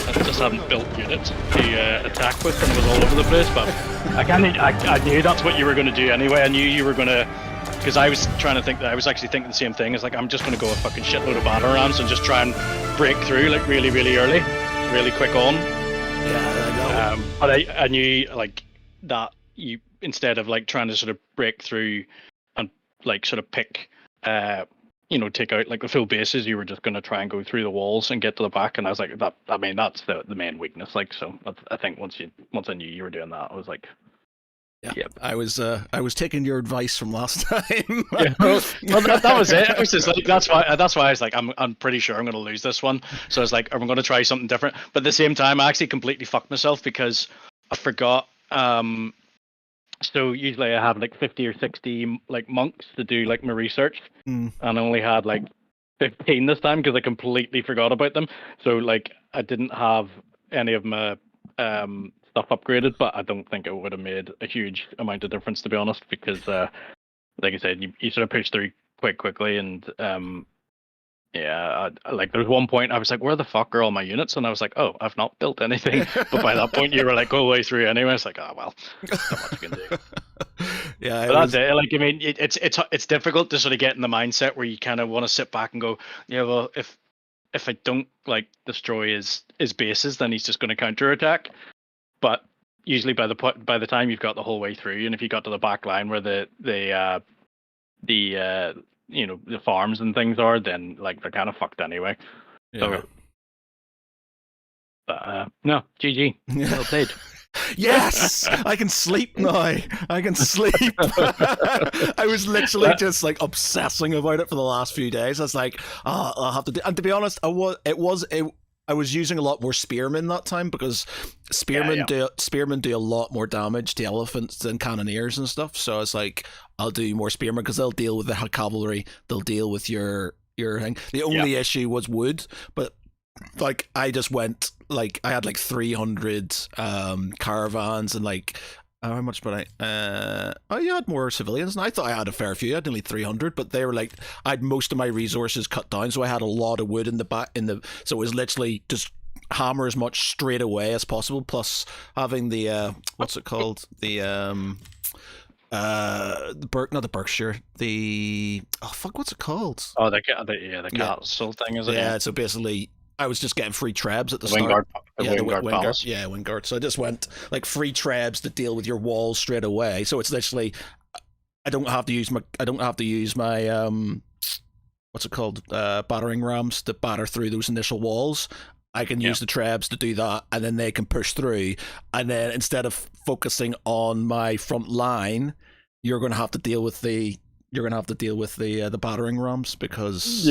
I just hadn't built units to attack with, and was all over the place. But I knew that's what you were going to do anyway. I knew you were going to, because I was trying to think that I was actually thinking the same thing. It's like I'm just going to go a fucking shitload of battle rams and just try and break through like really, really early, really quick on. Yeah, I know. But I knew like that you, instead of like trying to sort of break through and like sort of pick take out like the full bases, you were just going to try and go through the walls and get to the back. And I was like, that, I mean, that's the main weakness. Like, so I think once I knew you were doing that, I was like, Yeah, yep. I was taking your advice from last time. Yeah, well, that was it. It was just like that's why I was like, I'm pretty sure I'm going to lose this one. So I was like, I'm going to try something different. But at the same time, I actually completely fucked myself because I forgot. So usually I have like 50 or 60 like monks to do like my research, and I only had like 15 this time because I completely forgot about them. So like I didn't have any of my stuff upgraded, but I don't think it would have made a huge amount of difference, to be honest, because like I said, you sort of push through quite quickly, and like there was one point I was like, where the fuck are all my units? And I was like, oh, I've not built anything. But by that point you were like all the way through anyway. It's like, oh well, not much you can do. Yeah, But that's it. Like, I mean, it's difficult to sort of get in the mindset where you kind of want to sit back and go, yeah, well, if I don't like destroy his bases, then he's just going to counterattack. But usually by the time you've got the whole way through, and if you got to the back line where the farms and things are, then like they're kind of fucked anyway. Yeah. So, but no, GG. Well played. Yes, I can sleep now. I can sleep. I was literally just like obsessing about it for the last few days. I was like, oh, I'll have to do. And to be honest, I was using a lot more spearmen that time because spearmen do a lot more damage to elephants than cannoneers and stuff. So I was like, I'll do more spearmen because they'll deal with the cavalry. They'll deal with your thing. The only issue was wood, but like I just went like I had like 300 caravans and like how much? But you had more civilians, and I thought I had a fair few. I had nearly 300, but they were like I had most of my resources cut down, so I had a lot of wood in the back. So it was literally just hammer as much straight away as possible. Plus having the what's it called? The not the Berkshire. What's it called? Oh, the castle thing, is it? Yeah. So basically, I was just getting free trebs at the start. Wingard Palace. Yeah, Wingard. So I just went like free trebs to deal with your walls straight away. So it's literally, I don't have to use my what's it called? Battering rams to batter through those initial walls. I can use the trebs to do that, and then they can push through. And then instead of focusing on my front line, you're going to have to deal with the battering rams because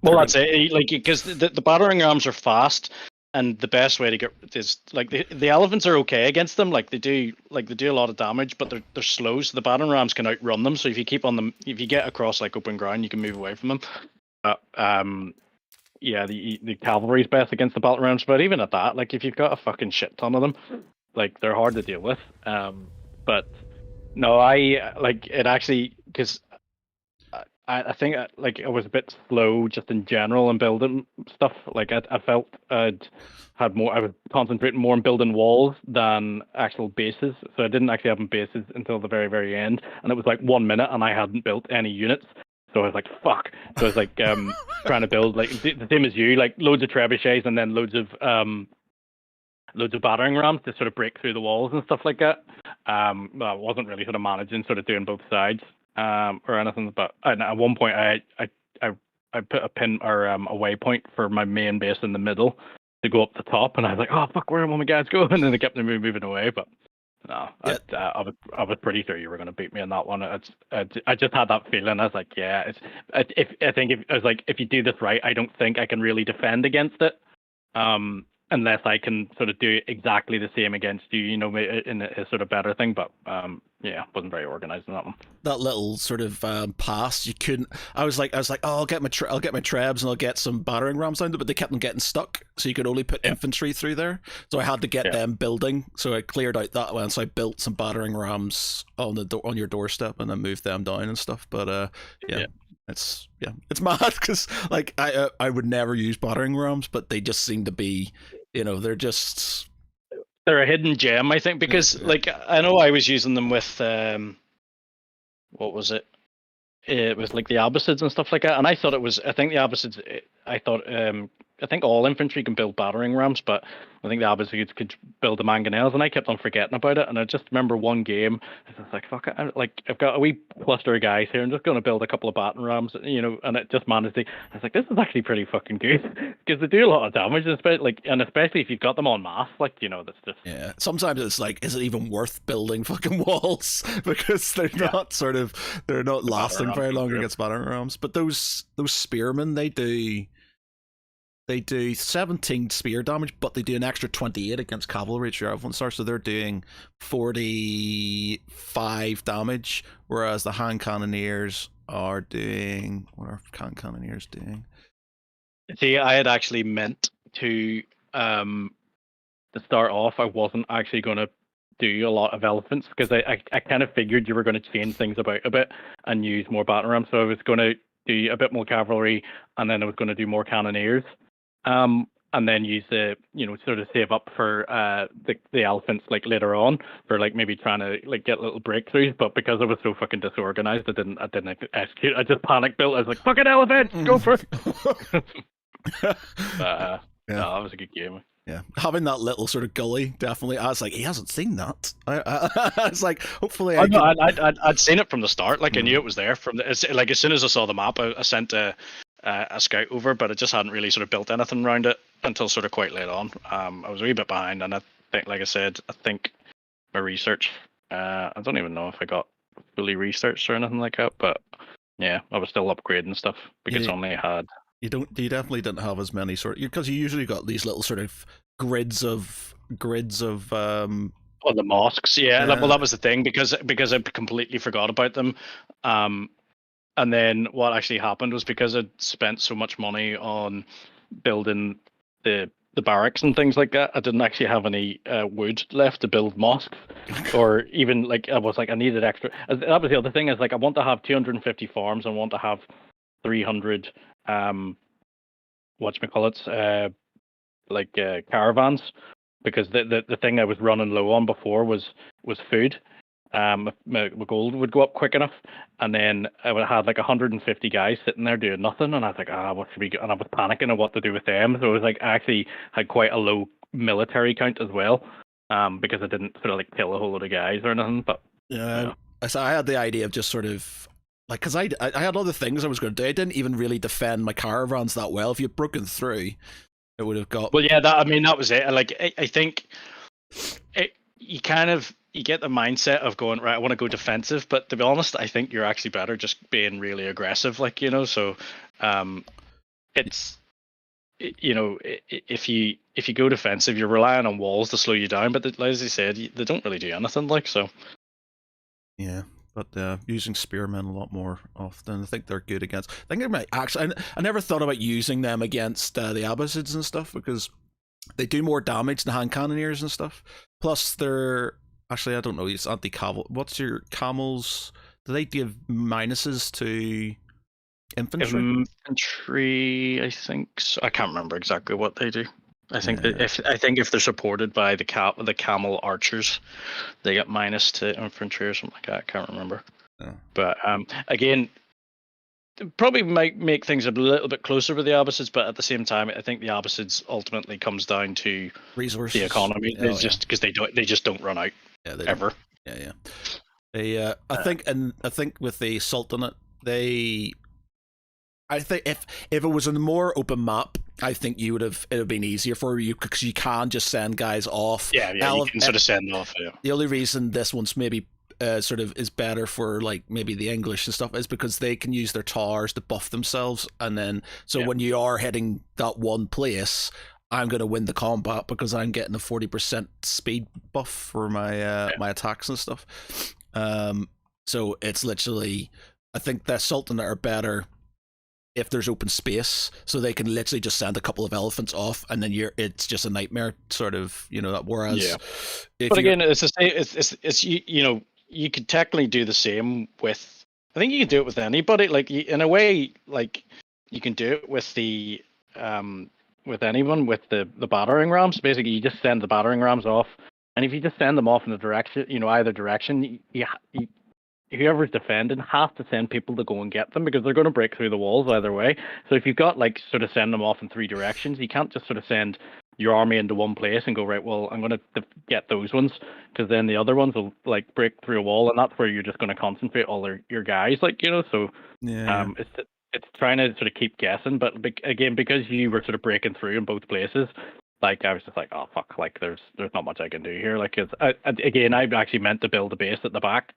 Well, that's it. Like because the battering rams are fast, and the best way to get is like the elephants are okay against them. Like they do a lot of damage, but they're slow. So the battering rams can outrun them. So if you keep on them, if you get across like open ground, you can move away from them. The cavalry's best against the battle rams. But even at that, like if you've got a fucking shit ton of them, like they're hard to deal with. But no, I like it actually because I think like I was a bit slow just in general in building stuff. Like I felt I'd had more. I was concentrating more on building walls than actual bases. So I didn't actually have bases until the very very end, and it was like 1 minute, and I hadn't built any units. So I was like, fuck. So I was like trying to build like the same as you, like loads of trebuchets and then loads of battering rams to sort of break through the walls and stuff like that. Well, I wasn't really sort of managing sort of doing both sides or anything. But at one point, I put a pin or a waypoint for my main base in the middle to go up the top, and I was like, oh fuck, where are all my guys going? And then they kept moving away, but. No, Yeah. I was pretty sure you were going to beat me on that one. I just had that feeling. I was like, yeah, if you do this right, I don't think I can really defend against it, unless I can sort of do exactly the same against you, you know, in a sort of better thing. But yeah, wasn't very organized in that one. That little sort of pass, you couldn't. I was like, oh, I'll get my trebs and I'll get some battering rams down there, but they kept on getting stuck, so you could only put infantry through there. So I had to get them building. So I cleared out that one. So I built some battering rams on your doorstep and then moved them down and stuff. But it's mad because like I would never use battering rams, but they just seem to be, you know, they're a hidden gem, I think, because like I know I was using them with what was it? It was like the Abbasids and stuff like that, and I thought it was. I think the Abbasids. I think all infantry can build battering rams, but I think the Abbasids could build the mangonels, and I kept on forgetting about it. And I just remember one game, I was like, "Fuck it!" I've got a wee cluster of guys here. I'm just going to build a couple of battering rams, you know. And it just managed to. I was like, "This is actually pretty fucking good," because they do a lot of damage, especially if you've got them on mass, like you know, that's just. Yeah. Sometimes it's like, is it even worth building fucking walls because they're not lasting very long against battering rams. But those spearmen, they do 17 spear damage, but they do an extra 28 against cavalry at your Evelyn Star, so they're doing 45 damage, whereas the hand cannoneers are doing... What are hand cannoneers doing? See, I had actually meant to start off, I wasn't actually going to do a lot of elephants, because I kind of figured you were going to change things about a bit and use more battering rams, so I was going to do a bit more cavalry, and then I was going to do more cannoneers. And then use sort of save up for the elephants like later on for like maybe trying to like get little breakthroughs. But because I was so fucking disorganized, I didn't execute. I just panic built. I was like, fucking elephants, go for it. No, that was a good game. Yeah, having that little sort of gully, definitely. I was like, he hasn't seen that. I was like, hopefully, I'd seen it from the start. Like I knew it was there from as soon as I saw the map, I sent a scout over, but I just hadn't really sort of built anything around it until sort of quite late on. I was a wee bit behind, and I think, like I said, my research. I don't even know if I got fully researched or anything like that, but yeah, I was still upgrading stuff because only had. You definitely didn't have as many because you usually got these little sort of grids of the mosques, yeah. Well, that was the thing because I completely forgot about them. And then what actually happened was because I'd spent so much money on building the barracks and things like that, I didn't actually have any wood left to build mosques, or even like I was like I needed extra. That was the other thing is like I want to have 250 farms. I want to have 300 caravans, because the thing I was running low on before was food. My gold would go up quick enough, and then I would have had like 150 guys sitting there doing nothing, and I was like, what should we do? And I was panicking on what to do with them. So it was like I actually had quite a low military count as well, because I didn't sort of like kill a whole lot of guys or anything. But yeah, so I had the idea of just sort of like, because I had other things I was going to do. I didn't even really defend my caravans that well. If you'd broken through, it would have got. Well, yeah, that was it. Like I think you get the mindset of going, right, I want to go defensive, but to be honest, I think you're actually better just being really aggressive, like, you know. So if you go defensive, you're relying on walls to slow you down, but as I said, they don't really do anything, like. So yeah, but using spearmen a lot more often. I think they're good against. I think they might actually. I never thought about using them against the Abbasids and stuff, because they do more damage than hand cannoneers and stuff. Plus, they're actually, I don't know. It's anti-caval. What's your camels? Do they give minuses to Infantry. Infantry, I think. So. I can't remember exactly what they do. I think Yeah. that if they're supported by the camel archers, they get minus to infantry or something like that. I can't remember. Oh. But again, probably might make things a little bit closer with the Abbasids, but at the same time, I think the Abbasids ultimately comes down to Resources. the economy. Oh, It's just because they just don't run out ever. Yeah. I think with the Sultanate, I think if it was a more open map, I think it would have been easier for you because you can just send guys off. Yeah, you can sort of send off. Yeah. The only reason this one's maybe sort of is better for like maybe the English and stuff is because they can use their towers to buff themselves, and then when you are hitting that one place, I'm going to win the combat because I'm getting a 40% speed buff for my my attacks and stuff. So it's literally, I think the Sultanate are better if there's open space, so they can literally just send a couple of elephants off, and then it's just a nightmare sort of, that. Whereas, but again, it's the same. It's you could technically do the same with. I think you can do it with anybody. Like in a way, like you can do it with the with anyone with the battering rams. Basically, you just send the battering rams off, and if you just send them off in the direction, either direction, whoever's defending has to send people to go and get them because they're going to break through the walls either way. So if you've got like sort of send them off in three directions, you can't just sort of send your army into one place and go, right, well, I'm going to get those ones because then the other ones will like break through a wall, and that's where you're just going to concentrate all your guys, like, so it's trying to sort of keep guessing, but again, because you were sort of breaking through in both places, like I was just like, oh fuck, like there's not much I can do here. Like I actually meant to build a base at the back,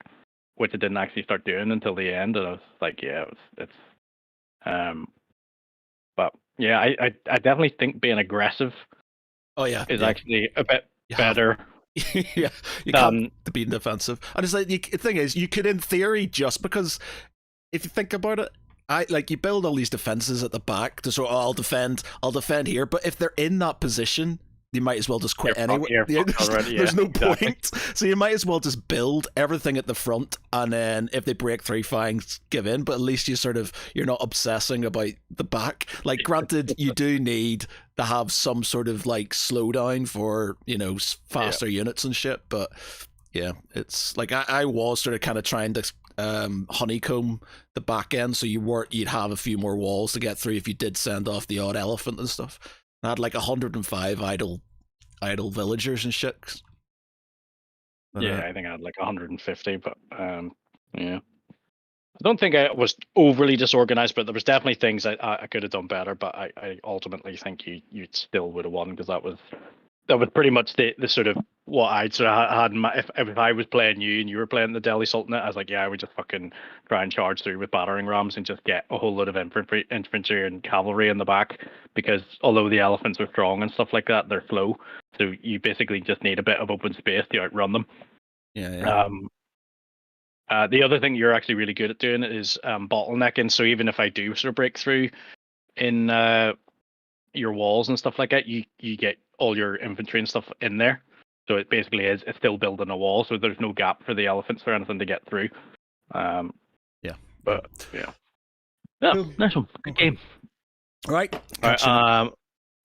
which I didn't actually start doing until the end, and I was like, but yeah, I definitely think being aggressive is actually a bit better. You can't be defensive. And it's like the thing is, you could in theory, just because if you think about it, you build all these defenses at the back to sort of, I'll defend here, but if they're in that position, you might as well just quit anyway. There's no point. So you might as well just build everything at the front, and then if they break through, fine, give in. But at least you're not obsessing about the back. Like, granted, you do need to have some sort of like slowdown for faster units and shit. But yeah, it's like I was sort of kind of trying to honeycomb the back end, so you'd have a few more walls to get through if you did send off the odd elephant and stuff. I had like 105 idle villagers and shit. But, I think I had like 150, but yeah. I don't think I was overly disorganized, but there was definitely things I could have done better, but I ultimately think you still would have won, because that was pretty much the sort of what I'd sort of had in my, if I was playing you and you were playing the Delhi Sultanate, I was like, I would just fucking try and charge through with battering rams and just get a whole load of infantry and cavalry in the back, because although the elephants are strong and stuff like that, they're slow, so you basically just need a bit of open space to outrun them. The other thing you're actually really good at doing is bottlenecking. So even if I do sort of break through in your walls and stuff like that, you get all your infantry and stuff in there. So it basically it's still building a wall, so there's no gap for the elephants or anything to get through. But yeah. Cool. Nice one. Good game. All right.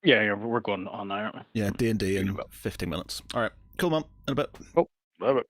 We're going on now, aren't we? Yeah, D&D in 15 minutes. All right. Cool, man. In a bit. Oh, bye-bye.